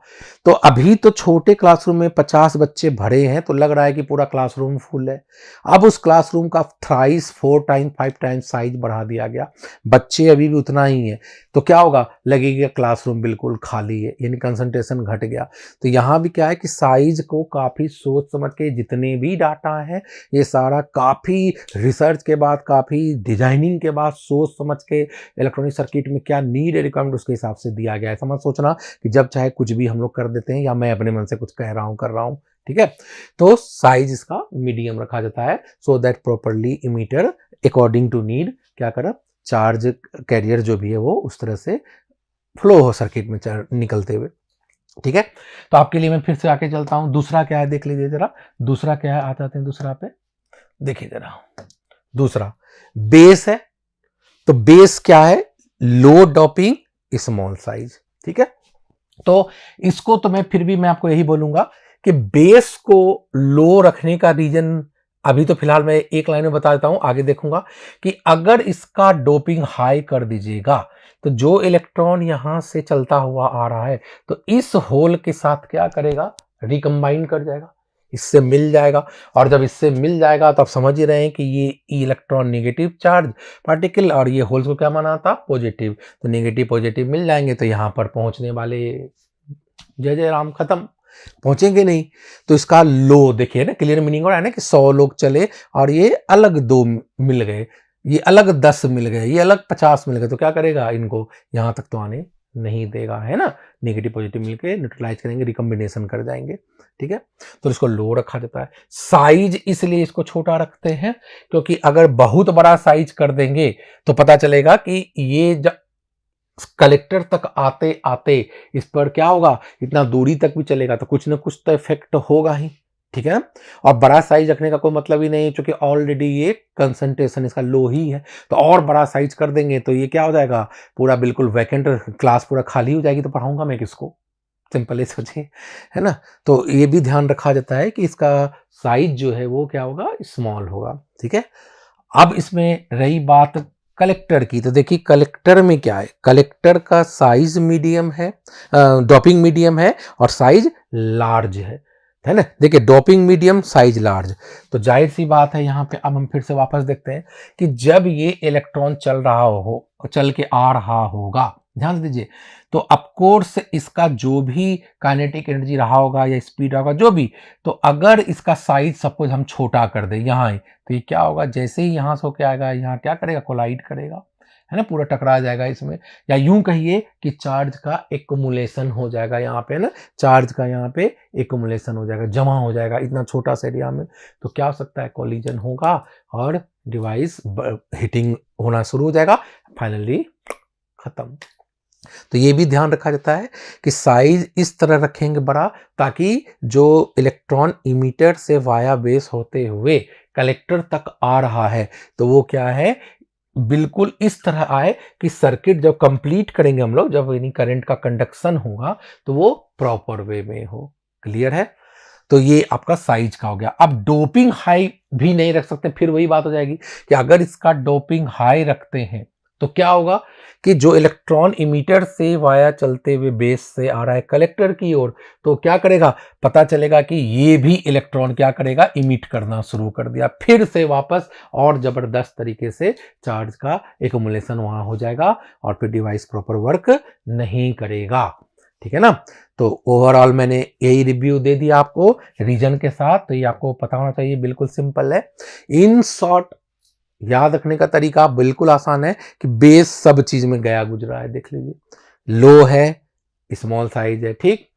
तो अभी तो छोटे क्लासरूम में 50 बच्चे भरे हैं तो लग रहा है कि पूरा क्लासरूम फुल है। अब उस क्लासरूम का थ्राइस 4 टाइम 5 टाइम साइज बढ़ा दिया गया, बच्चे अभी भी उतना ही है, तो क्या होगा, लगेगा क्लासरूम बिल्कुल खाली है, यानी कंसंट्रेशन घट गया। तो यहाँ भी क्या है कि साइज को काफी सोच समझ के, जितने भी डाटा है ये सारा काफी रिसर्च के बाद, काफी डिजाइनिंग के बाद, सोच समझ के इलेक्ट्रॉनिक सर्किट में क्या नीड है, रिक्वायरमेंट, उसके हिसाब से दिया गया है। ऐसा मत सोचना कि जब चाहे कुछ भी हम लोग कर देते हैं या मैं अपने मन से कुछ कह रहा हूं कर रहा हूं, ठीक है। तो साइज इसका मीडियम रखा जाता है so that properly emitter according to need क्या कर, चार्ज कैरियर जो भी है वो उस तरह से फ्लो हो सर्किट में निकलते हुए, ठीक है। तो आपके लिए मैं फिर से आके चलता हूं, दूसरा क्या है देख लीजिए जरा, दूसरा क्या है, आते हैं दूसरा पे, देखिए जरा, दूसरा बेस है। तो बेस क्या है, लो डोपिंग स्मॉल साइज, ठीक है। तो इसको तो मैं फिर भी मैं आपको यही बोलूंगा कि बेस को लो रखने का रीजन अभी तो फिलहाल मैं एक लाइन में बता देता हूं, आगे देखूंगा कि अगर इसका डोपिंग हाई कर दीजिएगा तो जो इलेक्ट्रॉन यहां से चलता हुआ आ रहा है तो इस होल के साथ क्या करेगा, रिकंबाइन कर जाएगा, इससे मिल जाएगा। और जब इससे मिल जाएगा तो आप समझ ही रहे हैं कि ये इलेक्ट्रॉन नेगेटिव चार्ज पार्टिकल और ये होल्स को क्या माना था, पॉजिटिव। तो नेगेटिव पॉजिटिव मिल जाएंगे तो यहां पर पहुंचने वाले जय जय राम, खत्म, पहुंचेंगे नहीं। तो इसका लो देखिए ना, क्लियर मीनिंग हो रहा है ना कि 100 लोग चले और ये अलग 2 मिल गए, ये अलग 10 मिल गए, ये अलग 50 मिल गए, तो क्या करेगा, इनको यहां तक तो आने नहीं देगा, है ना। नेगेटिव पॉजिटिव मिलके न्यूट्रलाइज करेंगे, रिकॉम्बिनेशन कर जाएंगे, ठीक है। तो इसको लो रखा जाता है। साइज इसलिए इसको छोटा रखते हैं क्योंकि अगर बहुत बड़ा साइज कर देंगे तो पता चलेगा कि ये जब कलेक्टर तक आते आते इस पर क्या होगा, इतना दूरी तक भी चलेगा तो कुछ ना कुछ तो इफेक्ट होगा ही, ठीक है। और बड़ा साइज रखने का कोई मतलब ही नहीं, क्योंकि ऑलरेडी ये कंसंट्रेशन इसका लो ही है। तो और बड़ा साइज कर देंगे तो ये क्या हो जाएगा, पूरा बिल्कुल वैकेंट, क्लास पूरा खाली हो जाएगी, तो पढ़ाऊंगा मैं किसको, सिंपल ही सोचिए, है ना। तो ये भी ध्यान रखा जाता है कि इसका साइज जो है वो क्या होगा, स्मॉल होगा, ठीक है। अब इसमें रही बात कलेक्टर की, तो देखिए कलेक्टर में क्या है, कलेक्टर का साइज मीडियम है, डोपिंग मीडियम है और साइज लार्ज है ना। देखिए डोपिंग मीडियम, साइज लार्ज, तो जाहिर सी बात है यहाँ पे। अब हम फिर से वापस देखते हैं कि जब ये इलेक्ट्रॉन चल रहा हो, चल के आ रहा होगा, ध्यान दीजिए, तो ऑफकोर्स इसका जो भी काइनेटिक एनर्जी रहा होगा या स्पीड होगा जो भी, तो अगर इसका साइज सपोज हम छोटा कर दें यहाँ ही, तो ये क्या होगा, जैसे ही यहाँ से होके आएगा यहाँ क्या करेगा, कोलाइड करेगा, है ना, पूरा टकरा जाएगा इसमें। या यूं कहिए कि चार्ज का एक्युमुलेशन हो जाएगा यहाँ पे, ना, चार्ज का यहाँ पे एक्युमुलेशन हो जाएगा, जमा हो जाएगा इतना छोटा सा एरिया में। तो क्या हो सकता है, कोलिजन होगा और डिवाइस हिटिंग होना शुरू हो जाएगा, फाइनली खत्म। तो ये भी ध्यान रखा जाता है कि साइज इस तरह रखेंगे बड़ा, ताकि जो इलेक्ट्रॉन इमीटर से वाया बेस होते हुए कलेक्टर तक आ रहा है तो वो क्या है, बिल्कुल इस तरह आए कि सर्किट जब कंप्लीट करेंगे हम लोग, जब यानी करंट का कंडक्शन होगा तो वो प्रॉपर वे में हो। क्लियर है। तो ये आपका साइज का हो गया। अब डोपिंग हाई भी नहीं रख सकते, फिर वही बात हो जाएगी कि अगर इसका डोपिंग हाई रखते हैं तो क्या होगा कि जो इलेक्ट्रॉन इमीटर से वाया चलते हुए बेस से आ रहा है कलेक्टर की ओर, तो क्या करेगा, पता चलेगा कि ये भी इलेक्ट्रॉन क्या करेगा, इमिट करना शुरू कर दिया, फिर से वापस और जबरदस्त तरीके से चार्ज का एक्युमुलेशन वहां हो जाएगा और फिर डिवाइस प्रॉपर वर्क नहीं करेगा, ठीक है ना। तो ओवरऑल मैंने यही रिव्यू दे दिया आपको रीजन के साथ, तो ये आपको पता होना चाहिए, बिल्कुल सिंपल है। इन शॉर्ट याद रखने का तरीका बिल्कुल आसान है कि बेस सब चीज में गया गुजरा है, देख लीजिए, लो है, स्मॉल साइज है, ठीक,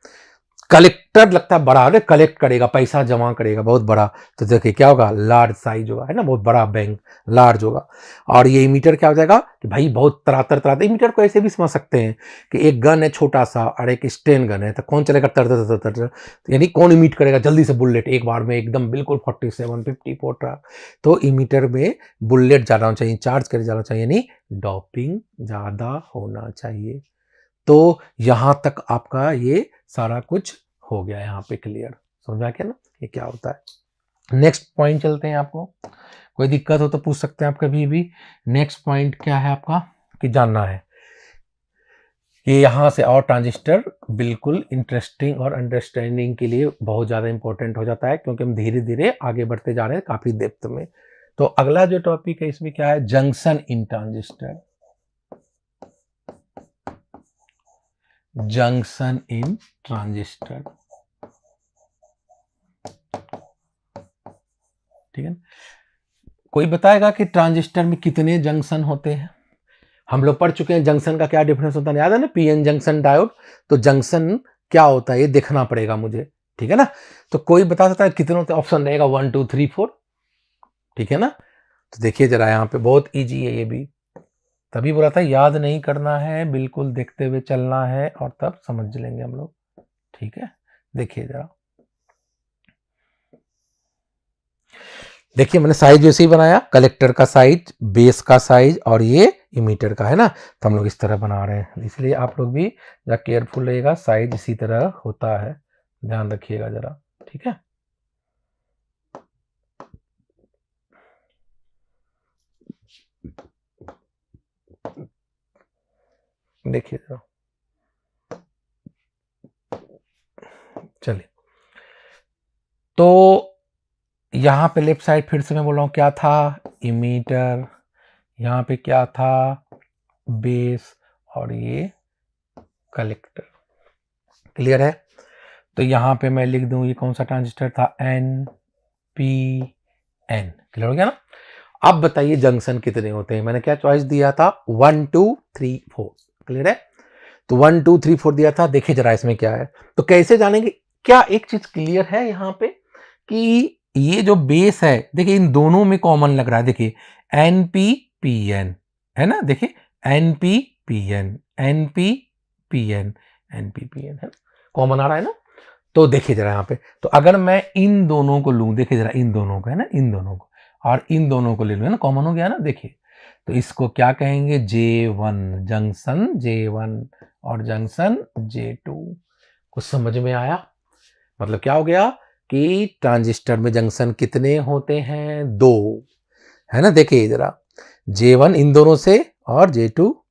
कलेक्टर लगता है बड़ा, अरे कलेक्ट करेगा, पैसा जमा करेगा बहुत बड़ा, तो देखिए क्या होगा, लार्ज साइज होगा, है ना, बहुत बड़ा बैंक, लार्ज होगा। और ये इमीटर क्या हो जाएगा कि भाई बहुत तरातर तरातर, इमीटर को ऐसे भी समझ सकते हैं कि एक गन है छोटा सा और एक स्टेन गन है, तो कौन चलेगा तर तर तर तर, यानी कौन इमिट करेगा जल्दी से बुलेट एक बार में एकदम बिल्कुल 47 54 ट्रैक। तो इमीटर में बुलेट ज़्यादा होना चाहिए, चार्ज करे जाना चाहिए, यानी डॉपिंग ज़्यादा होना चाहिए। तो यहाँ तक आपका ये सारा कुछ हो गया यहाँ पे क्लियर, समझ आ गया ना ये क्या होता है। नेक्स्ट पॉइंट चलते हैं, आपको कोई दिक्कत हो तो पूछ सकते हैं आप कभी भी। नेक्स्ट पॉइंट क्या है आपका कि जानना है कि यहाँ से और ट्रांजिस्टर बिल्कुल इंटरेस्टिंग और अंडरस्टैंडिंग के लिए बहुत ज़्यादा इंपॉर्टेंट हो जाता है, क्योंकि हम धीरे धीरे आगे बढ़ते जा रहे हैं काफ़ी डेप्थ में। तो अगला जो टॉपिक है इसमें क्या है, जंक्शन इन ट्रांजिस्टर, जंक्शन इन ट्रांजिस्टर, ठीक है। कोई बताएगा कि ट्रांजिस्टर में कितने जंक्शन होते हैं? हम लोग पढ़ चुके हैं जंक्शन का क्या डिफरेंस होता है, याद है ना, पीएन जंक्शन डायोड। तो जंक्शन क्या होता है ये देखना पड़ेगा मुझे, ठीक है ना। तो कोई बता सकता है कितने होते हैं? ऑप्शन रहेगा 1 2 3 4, ठीक है ना। तो देखिए जरा यहाँ पे बहुत इजी है ये भी, तभी बोला था याद नहीं करना है, बिल्कुल देखते हुए चलना है और तब समझ लेंगे हम लोग, ठीक है। देखिए जरा, देखिए मैंने साइज वैसे ही बनाया, कलेक्टर का साइज, बेस का साइज और ये इमीटर का, है ना। तो हम लोग इस तरह बना रहे हैं, इसलिए आप लोग भी जरा केयरफुल रहिएगा, साइज इसी तरह होता है, ध्यान रखिएगा जरा, ठीक है। देखिए जरा, चलिए तो यहाँ पे लेफ्ट साइड फिर से मैं बोल रहा हूँ क्या था, इमीटर, यहाँ पे क्या था, बेस और ये कलेक्टर, क्लियर है। तो यहाँ पे मैं लिख दूं ये कौन सा ट्रांजिस्टर था, एन पी एन, क्लियर हो गया ना। अब बताइए जंक्शन कितने होते हैं, मैंने क्या चॉइस दिया था, 1 2 3 4, क्लियर है। तो 1 2 3 4 दिया था, देखिए जरा इसमें क्या है। तो कैसे जानेंगे, क्या एक चीज क्लियर है यहाँ पे कि ये जो बेस है, देखिए इन दोनों में कॉमन लग रहा है, देखिए एन पी पी एन, है ना, देखिए N P P N, N P P N, N P P N, है कॉमन आ रहा है ना। तो देखिए जरा यहाँ पे, तो अगर मैं इन दोनों को लूं, देखिए जरा इन दोनों को, है ना, इन दोनों को और इन दोनों को ले लूं, है ना, कॉमन हो गया ना, देखिए। तो इसको क्या कहेंगे, J1, जंक्शन J1 और जंक्शन J2। कुछ समझ में आया? मतलब क्या हो गया कि ट्रांजिस्टर में जंक्शन कितने होते हैं, 2, है ना। देखिए जरा, J1 इन दोनों से और J2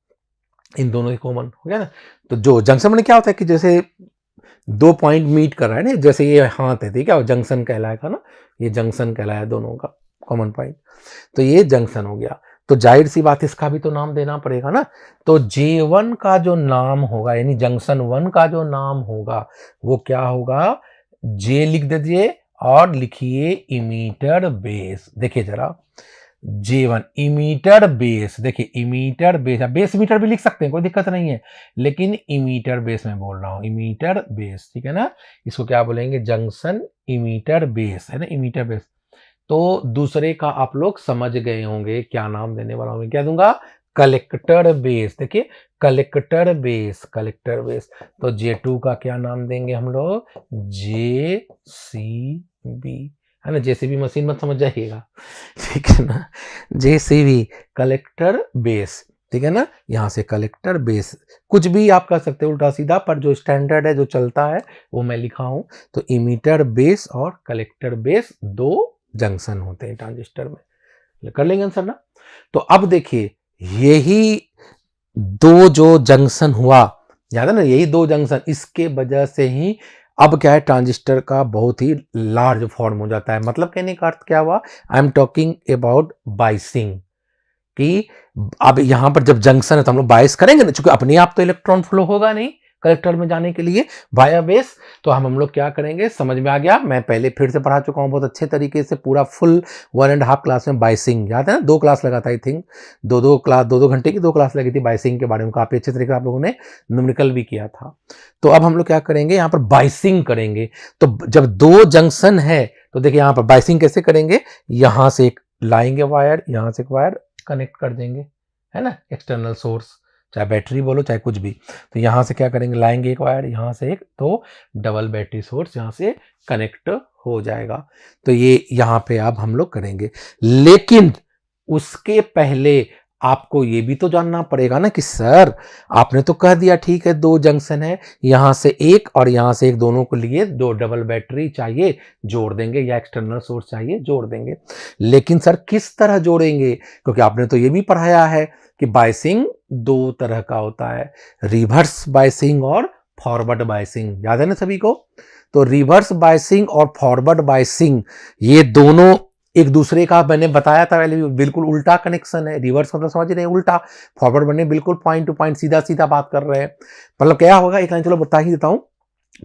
इन दोनों से कॉमन हो गया ना। तो जो जंक्शन में क्या होता है कि जैसे 2 पॉइंट मीट कर रहा है ना, जैसे ये हाथ है, ठीक है, जंक्शन कहलाएगा ना, ये जंक्शन कहलाया दोनों का कॉमन पॉइंट, तो ये जंक्शन हो गया। तो जाहिर सी बात इसका भी तो नाम देना पड़ेगा ना। तो J1 का जो नाम होगा, यानी जंक्शन 1 का जो नाम होगा वो क्या होगा, J लिख दीजिए और लिखिए इमीटर बेस। देखिए जरा, J1 इमीटर बेस, देखिए इमीटर बेस, बेस मीटर भी लिख सकते हैं, कोई दिक्कत नहीं है, लेकिन इमीटर बेस में बोल रहा हूं, इमीटर बेस, ठीक है ना। इसको क्या बोलेंगे, जंक्शन इमीटर बेस, है ना, इमीटर बेस। तो दूसरे का आप लोग समझ गए होंगे क्या नाम देने वाला हूं, क्या दूंगा, कलेक्टर बेस। देखिए कलेक्टर बेस, कलेक्टर बेस। तो J2 का क्या नाम देंगे हम लोग, JCB, है ना, JCB मशीन मत समझ जाइएगा, ठीक है ना, JCB कलेक्टर बेस, ठीक है ना। यहां से कलेक्टर बेस, कुछ भी आप कर सकते हो उल्टा सीधा, पर जो स्टैंडर्ड है जो चलता है वो मैं लिखा हूं। तो इमीटर बेस और कलेक्टर बेस 2 जंक्शन होते हैं ट्रांजिस्टर में, कर लेंगे आंसर ना। तो अब देखिए यही 2 जो जंक्शन हुआ, याद है ना, यही 2 जंक्शन, इसके वजह से ही अब क्या है, ट्रांजिस्टर का बहुत ही लार्ज फॉर्म हो जाता है। मतलब कहने का अर्थ क्या हुआ, I am talking about biasing, कि अब यहां पर जब जंक्शन है तो हम लोग बाइस करेंगे ना, चूंकि अपने आप तो इलेक्ट्रॉन फ्लो होगा नहीं, कलेक्टर में जाने के लिए वाया बेस। तो हम लोग क्या करेंगे, समझ में आ गया। मैं पहले फिर से पढ़ा चुका हूँ बहुत अच्छे तरीके से, पूरा फुल 1.5 क्लास में बाइसिंग, याद है ना, 2 क्लास लगा था, आई थिंक 2 घंटे की 2 क्लास लगी थी बाइसिंग के बारे में, काफी अच्छे तरीके से आप लोगों ने न्यूमेरिकल भी किया था। तो अब हम लोग क्या करेंगे, यहाँ पर बाइसिंग करेंगे। तो जब 2 जंक्शन है तो देखिए यहाँ पर बाइसिंग कैसे करेंगे, यहां से एक लाएंगे वायर, यहां से एक वायर कनेक्ट कर देंगे, है ना, एक्सटर्नल सोर्स, चाहे बैटरी बोलो चाहे कुछ भी। तो यहां से क्या करेंगे, लाएंगे एक वायर यहां से एक, तो डबल बैटरी सोर्स यहां से कनेक्ट हो जाएगा। तो ये यहां पे अब हम लोग करेंगे, लेकिन उसके पहले आपको ये भी तो जानना पड़ेगा ना कि सर आपने तो कह दिया ठीक है 2 जंक्शन है, यहां से एक और यहां से एक, दोनों को लिए 2 डबल बैटरी चाहिए, जोड़ देंगे, या एक्सटर्नल सोर्स चाहिए, जोड़ देंगे। लेकिन सर किस तरह जोड़ेंगे, क्योंकि आपने तो ये भी पढ़ाया है कि बाइसिंग 2 तरह का होता है, रिवर्स बाइसिंग और फॉरवर्ड बाइसिंग, याद है ना सभी को। तो रिवर्स बाइसिंग और फॉरवर्ड बाइसिंग ये दोनों एक दूसरे का, मैंने बताया था पहले, बिल्कुल उल्टा कनेक्शन है। रिवर्स मतलब समझ रहे हैं उल्टा, फॉरवर्ड बने बिल्कुल पॉइंट टू पॉइंट सीधा सीधा बात कर रहे हैं। मतलब क्या होगा, एक लाइन चलो बता ही देता हूं।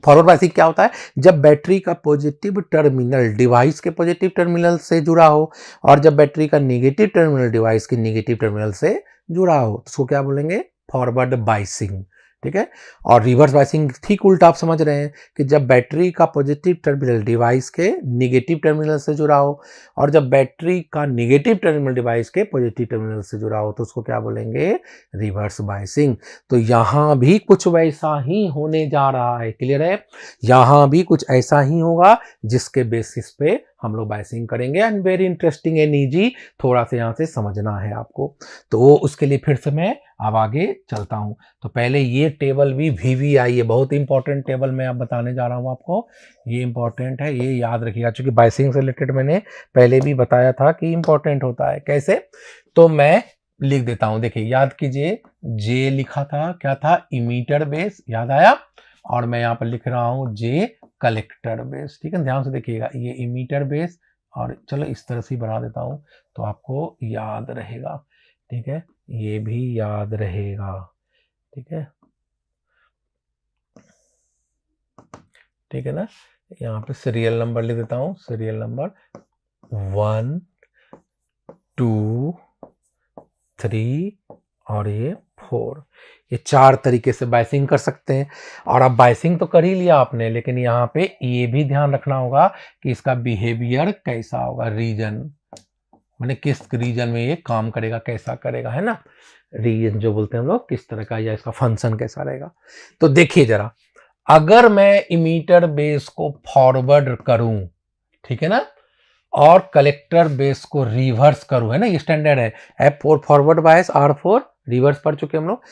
फॉरवर्ड बाइसिंग क्या होता है, जब बैटरी का पॉजिटिव टर्मिनल डिवाइस के पॉजिटिव टर्मिनल से जुड़ा हो और जब बैटरी का नेगेटिव टर्मिनल डिवाइस के नेगेटिव टर्मिनल से जुड़ा हो, तो उसको क्या बोलेंगे, फॉरवर्ड बाइसिंग, ठीक है। और रिवर्स बाइसिंग ठीक उल्टा, आप समझ रहे हैं कि जब बैटरी का पॉजिटिव टर्मिनल डिवाइस के नेगेटिव टर्मिनल से जुड़ा हो और जब बैटरी का नेगेटिव टर्मिनल डिवाइस के पॉजिटिव टर्मिनल से जुड़ा हो, तो उसको क्या बोलेंगे, रिवर्स बाइसिंग। तो यहां भी कुछ वैसा ही होने जा रहा है, क्लियर है, यहां भी कुछ ऐसा ही होगा जिसके बेसिस पे हम लोग बाइसिंग करेंगे। And very interesting and easy, थोड़ा सा यहां से समझना है आपको। तो उसके लिए फिर से मैं अब आगे चलता हूं। तो पहले ये टेबल भी VVI है, बहुत इंपॉर्टेंट टेबल मैं अब बताने जा रहा हूं आपको, ये इंपॉर्टेंट है, ये याद रखिएगा, क्योंकि बाइसिंग से रिलेटेड मैंने पहले भी बताया था कि इंपॉर्टेंट होता है। कैसे, तो मैं लिख देता हूं, देखिए याद कीजिए, J लिखा था, क्या था, इमीटर बेस, याद आया, और मैं यहां पर लिख रहा हूं J कलेक्टर बेस, ठीक है, ध्यान से देखिएगा, ये इमीटर बेस, और चलो इस तरह से बना देता हूं तो आपको याद रहेगा, ठीक है, ये भी याद रहेगा, ठीक है, ठीक है ना। यहाँ पे सीरियल नंबर लिख देता हूं, सीरियल नंबर 1 2 3 और ये 4, ये 4 तरीके से बाइसिंग कर सकते हैं। और अब बाइसिंग तो कर ही लिया आपने, लेकिन यहाँ पे ये भी ध्यान रखना होगा कि इसका बिहेवियर कैसा होगा, रीजन माने किस रीजन में ये काम करेगा, कैसा करेगा, है ना, रीजन जो बोलते हैं हम लोग, किस तरह का, या इसका फंक्शन कैसा रहेगा। तो देखिए जरा, अगर मैं इमीटर बेस को फॉरवर्ड करूं, ठीक है ना, और कलेक्टर बेस को रिवर्स करूं, है ना, ये स्टैंडर्ड है, F4 forward bias, R4 reverse पढ़ चुके हम लोग।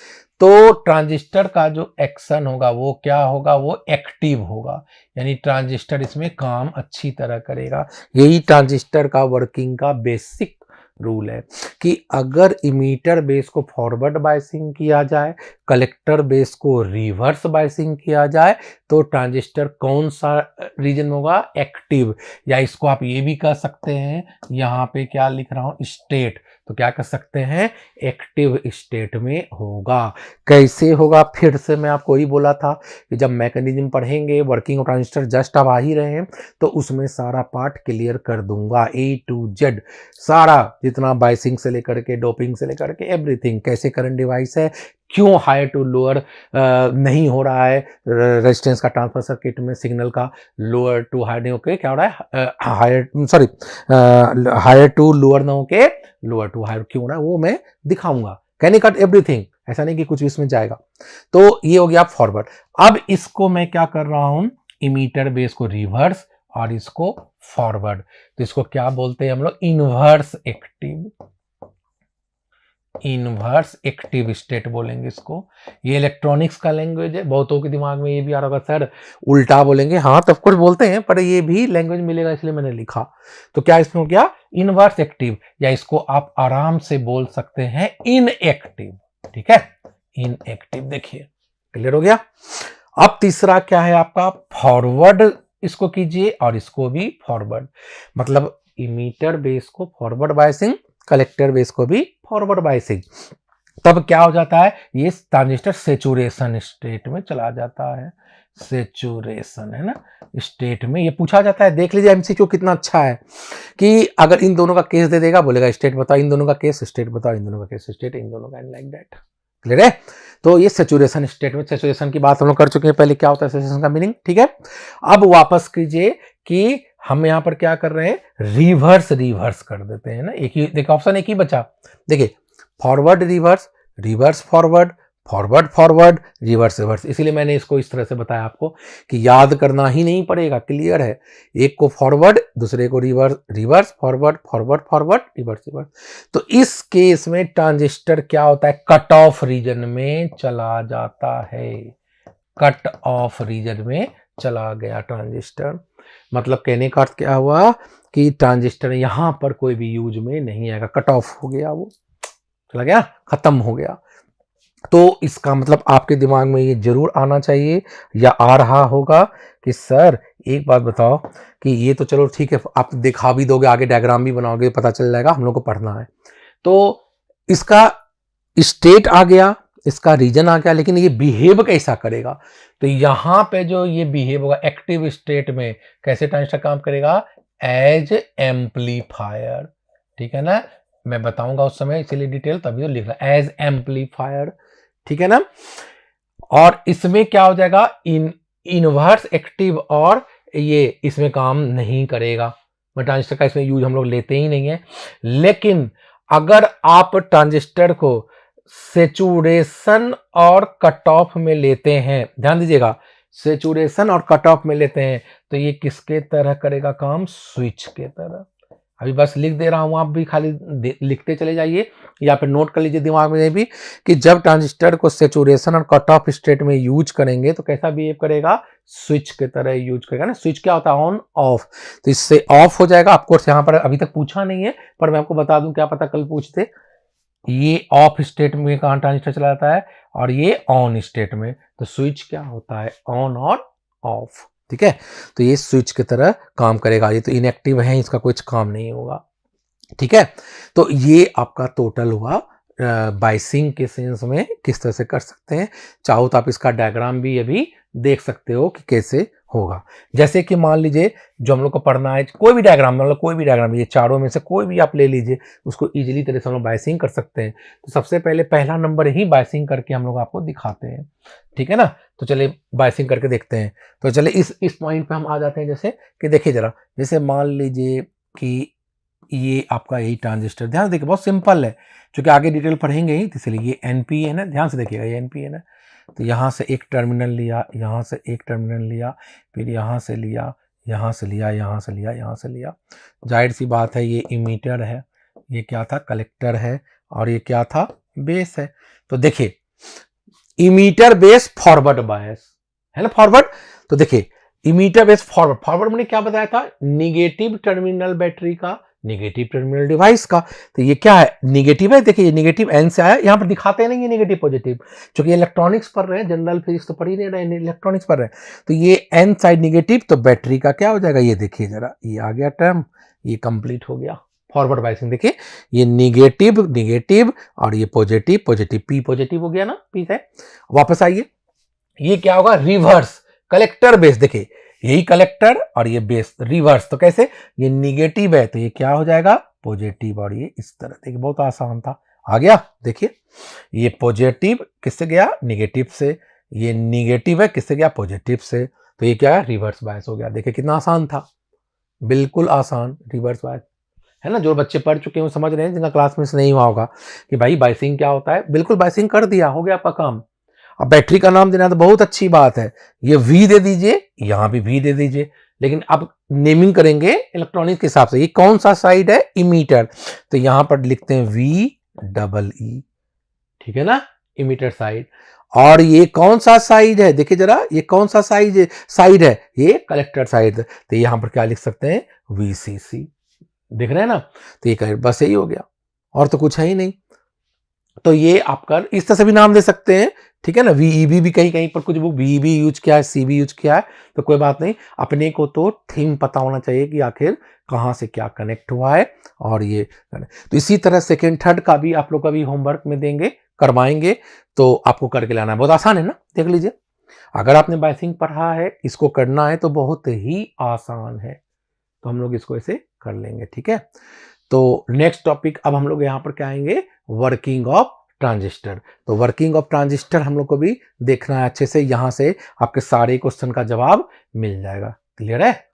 तो ट्रांजिस्टर का जो एक्शन होगा वो क्या होगा, वो एक्टिव होगा, यानी ट्रांजिस्टर इसमें काम अच्छी तरह करेगा। यही ट्रांजिस्टर का वर्किंग का बेसिक रूल है कि अगर इमीटर बेस को फॉरवर्ड बायसिंग किया जाए, कलेक्टर बेस को रिवर्स बायसिंग किया जाए, तो ट्रांजिस्टर कौन सा रीजन होगा, एक्टिव, या इसको आप ये भी कह सकते हैं, यहां पे क्या लिख रहा हूं, स्टेट, तो क्या कर सकते हैं, एक्टिव स्टेट में होगा। कैसे होगा, फिर से मैं आपको ही बोला था कि जब मैकेनिज्म पढ़ेंगे, वर्किंग ऑफ ट्रांजिस्टर जस्ट अब आ ही रहे हैं, तो उसमें सारा पार्ट क्लियर कर दूंगा, A to Z सारा, जितना बाइसिंग से लेकर के डोपिंग से लेकर के एवरीथिंग, कैसे करंट डिवाइस है, क्यों हायर टू लोअर नहीं हो रहा है रेजिस्टेंस का ट्रांसफर सर्किट में, सिग्नल का लोअर टू हायर नहीं होके क्या हो रहा है, हायर टू लोअर ना होके लोअर टू हायर क्यों हो रहा है, वो मैं दिखाऊंगा, कैन कट एवरीथिंग, ऐसा नहीं कि कुछ भी इसमें जाएगा। तो ये हो गया फॉरवर्ड। अब इसको मैं क्या कर रहा हूं, इमीटर बेस को रिवर्स और इसको फॉरवर्ड, तो इसको क्या बोलते हैं हम लोग, inverse active, inverse active state बोलेंगे इसको। ये इलेक्ट्रॉनिक्स का लैंग्वेज है, बहुतों के दिमाग में ये भी आ रहा होगा सर उल्टा बोलेंगे, हाँ तो ऑफकोर्स बोलते हैं, पर ये भी लैंग्वेज मिलेगा इसलिए मैंने लिखा। तो क्या इसमें हो गया, इनवर्स एक्टिव, या इसको आप आराम से बोल सकते हैं इनएक्टिव, ठीक है, इनएक्टिव, देखिए क्लियर हो गया। अब तीसरा क्या है आपका, फॉरवर्ड, इसको कीजिए और इसको भी फॉरवर्ड, मतलब इमीटर बेस को फॉरवर्ड बायसिंग, कलेक्टर बेस को भी फॉरवर्ड बायसिंग। तब क्या हो जाता है, ये ट्रांजिस्टर सेचुरेशन स्टेट में चला जाता है। सेचुरेशन है ना स्टेट में, ये पूछा जाता है। देख लीजिए एमसीक्यू कितना अच्छा है कि अगर इन दोनों का केस दे देगा, बोलेगा स्टेट बताओ, इन दोनों का केस स्टेट बताओ, इन दोनों का केस स्टेट, इन दोनों का लाइक दैट। क्लियर है? तो ये सेचुरेशन स्टेट में, सेचुरेशन की बात हम लोग कर चुके हैं पहले, क्या होता है सेचुरेशन का मीनिंग। ठीक है, अब वापस कीजिए कि हम यहां पर क्या कर रहे हैं, रिवर्स कर देते हैं ना। एक ही देखिए ऑप्शन एक ही बचा, देखिए forward reverse, reverse forward, forward forward, reverse reverse. इसीलिए मैंने इसको इस तरह से बताया आपको कि याद करना ही नहीं पड़ेगा, क्लियर है। एक को फॉरवर्ड, दूसरे को reverse, reverse forward, forward forward, reverse reverse. तो इस केस में ट्रांजिस्टर क्या होता है, कट ऑफ रीजन में चला जाता है। कट ऑफ रीजन में चला गया ट्रांजिस्टर, मतलब कहने का अर्थ क्या हुआ कि ट्रांजिस्टर यहां पर कोई भी यूज में नहीं आएगा, कट ऑफ हो गया, वो चला गया, खत्म हो गया। तो इसका मतलब आपके दिमाग में ये जरूर आना चाहिए या आ रहा होगा कि सर एक बात बताओ कि ये तो चलो ठीक है, आप दिखा भी दोगे, आगे डायग्राम भी बनाओगे, पता चल जाएगा, हम लोग को पढ़ना है। तो इसका स्टेट आ गया, इसका रीजन आ गया, लेकिन ये बिहेव कैसा करेगा। तो यहां पे जो ये बिहेव होगा एक्टिव स्टेट में, कैसे ट्रांजिस्टर काम करेगा, एज एम्पलीफायर। ठीक है ना, मैं बताऊंगा उस समय, इसीलिए डिटेल तभी तो लिख रहा, एज एम्पलीफायर। ठीक है ना, और इसमें क्या हो जाएगा, इनवर्स एक्टिव, और ये इसमें काम नहीं करेगा। ट्रांजिस्टर का इसमें यूज हम लोग लेते ही नहीं है। लेकिन अगर आप ट्रांजिस्टर को सेचुरेशन और कट ऑफ में लेते हैं, ध्यान दीजिएगा, सेचुरेशन और कट ऑफ में लेते हैं, तो ये किसके तरह करेगा काम, स्विच के तरह। अभी बस लिख दे रहा हूं, आप भी खाली लिखते चले जाइए या फिर नोट कर लीजिए दिमाग में भी कि जब ट्रांजिस्टर को सेचुरेशन और कट ऑफ स्टेट में यूज करेंगे तो कैसा बिहेव करेगा, स्विच के तरह यूज करेगा ना। स्विच क्या होता है, ऑन ऑफ, तो इससे ऑफ हो जाएगा। आपको यहाँ पर अभी तक पूछा नहीं है, पर मैं आपको बता दूं, क्या पता कल पूछते। ये ऑफ स्टेट में कहां ट्रांजिस्टर चला जाता है और ये ऑन स्टेट में, तो स्विच क्या होता है, ऑन और ऑफ। ठीक है, तो ये स्विच की तरह काम करेगा। ये तो इनएक्टिव है, इसका कुछ काम नहीं होगा। ठीक है, तो ये आपका टोटल हुआ बाइसिंग के सेंस में किस तरह से कर सकते हैं। चाहो तो आप इसका डायग्राम भी अभी देख सकते हो कि कैसे होगा। जैसे कि मान लीजिए जो हम लोग को पढ़ना है, कोई भी डायग्राम, मतलब कोई भी डायग्राम, ये चारों में से कोई भी आप ले लीजिए, उसको इजीली तरह से हम लोग बाइसिंग कर सकते हैं। तो सबसे पहले पहला नंबर ही बाइसिंग करके हम लोग आपको दिखाते हैं। ठीक है ना, तो चलिए बाइसिंग करके देखते हैं। तो चलिए इस पॉइंट पे हम आ जाते हैं, जैसे कि देखिए जरा, जैसे मान लीजिए कि ये आपका यही ट्रांजिस्टर, ध्यान से देखिए बहुत सिंपल है, क्योंकि आगे डिटेल पढ़ेंगे ही, इसलिए ये एनपी है ना, ध्यान से देखिएगा, ये एनपी है ना। तो यहाँ से एक टर्मिनल लिया, यहाँ से एक टर्मिनल लिया, फिर यहाँ से लिया, यहाँ से लिया, यहाँ से लिया, यहाँ से लिया। जाहिर सी बात है ये इमीटर है, ये क्या था, कलेक्टर है, और ये क्या था, बेस है। तो देखिए इमीटर बेस फॉरवर्ड बायस है ना, फॉरवर्ड। तो देखिए इमीटर बेस फॉरवर्ड, फॉरवर्ड मैंने क्या बताया था, निगेटिव टर्मिनल बैटरी का, निगेटिव टर्मिनल डिवाइस का। तो ये क्या है, निगेटिव है, देखिए ये निगेटिव एन से आया, यहां पर दिखाते नहीं है निगेटिव पॉजिटिव, क्योंकि इलेक्ट्रॉनिक्स पढ़ रहे हैं, जनरल फिजिक्स तो पढ़ ही नहीं रहे हैं, इलेक्ट्रॉनिक्स पढ़ रहे हैं। तो ये एन साइड निगेटिव, तो बैटरी का क्या हो जाएगा, ये देखिए जरा, ये आ गया टर्म, ये कंप्लीट हो गया फॉरवर्ड बाइसिंग। देखिए ये निगेटिव निगेटिव और ये पॉजिटिव पॉजिटिव, पी पॉजिटिव हो गया ना, पी है। वापस आइए, ये क्या होगा, रिवर्स कलेक्टर बेस। देखिए यही कलेक्टर और ये बेस, रिवर्स, तो कैसे, ये निगेटिव है तो ये क्या हो जाएगा, पॉजिटिव, और ये इस तरह। देखिए बहुत आसान था, आ गया। देखिए ये पॉजिटिव किससे गया, निगेटिव से, ये निगेटिव है किससे गया, पॉजिटिव से, तो ये क्या है, रिवर्स बायस हो गया। देखिए कितना आसान था, बिल्कुल आसान, रिवर्स बायस है ना। जो बच्चे पढ़ चुके हैं वो समझ रहे हैं, जिनका क्लास में नहीं हुआ होगा कि भाई बाइसिंग क्या होता है, बिल्कुल बाइसिंग कर दिया, हो गया आपका काम। अब बैटरी का नाम देना तो बहुत अच्छी बात है, ये वी दे दीजिए, यहां भी वी दे दीजिए, लेकिन अब नेमिंग करेंगे इलेक्ट्रॉनिक्स के हिसाब से। ये कौन सा साइड है, इमीटर, तो यहां पर लिखते हैं वी डबल ई, ठीक है ना, इमीटर साइड। और ये कौन सा साइड है, देखिए जरा, ये कौन सा साइड है, ये कलेक्टर साइड, तो यहां पर क्या लिख सकते हैं, वीसीसी, दिख रहे हैं ना। तो ये बस यही हो गया, और तो कुछ है ही नहीं। तो ये आपका इस तरह से भी नाम दे सकते हैं, ठीक है ना। VEB भी कहीं कहीं पर कुछ बुक VEB यूज किया है, CB यूज किया है, तो कोई बात नहीं, अपने को तो थीम पता होना चाहिए कि आखिर कहाँ से क्या कनेक्ट हुआ है। और ये तो इसी तरह सेकेंड थर्ड का भी आप लोग का भी होमवर्क में देंगे, करवाएंगे, तो आपको करके लाना है। बहुत आसान है ना, देख लीजिए। अगर आपने बाइसिंग पढ़ा है, इसको करना है तो बहुत ही आसान है, तो हम लोग इसको ऐसे कर लेंगे, ठीक है। तो नेक्स्ट टॉपिक अब हम लोग यहाँ पर क्या आएंगे, वर्किंग ऑफ ट्रांजिस्टर। तो वर्किंग ऑफ ट्रांजिस्टर हम लोग को भी देखना है अच्छे से, यहां से आपके सारे क्वेश्चन का जवाब मिल जाएगा। क्लियर है।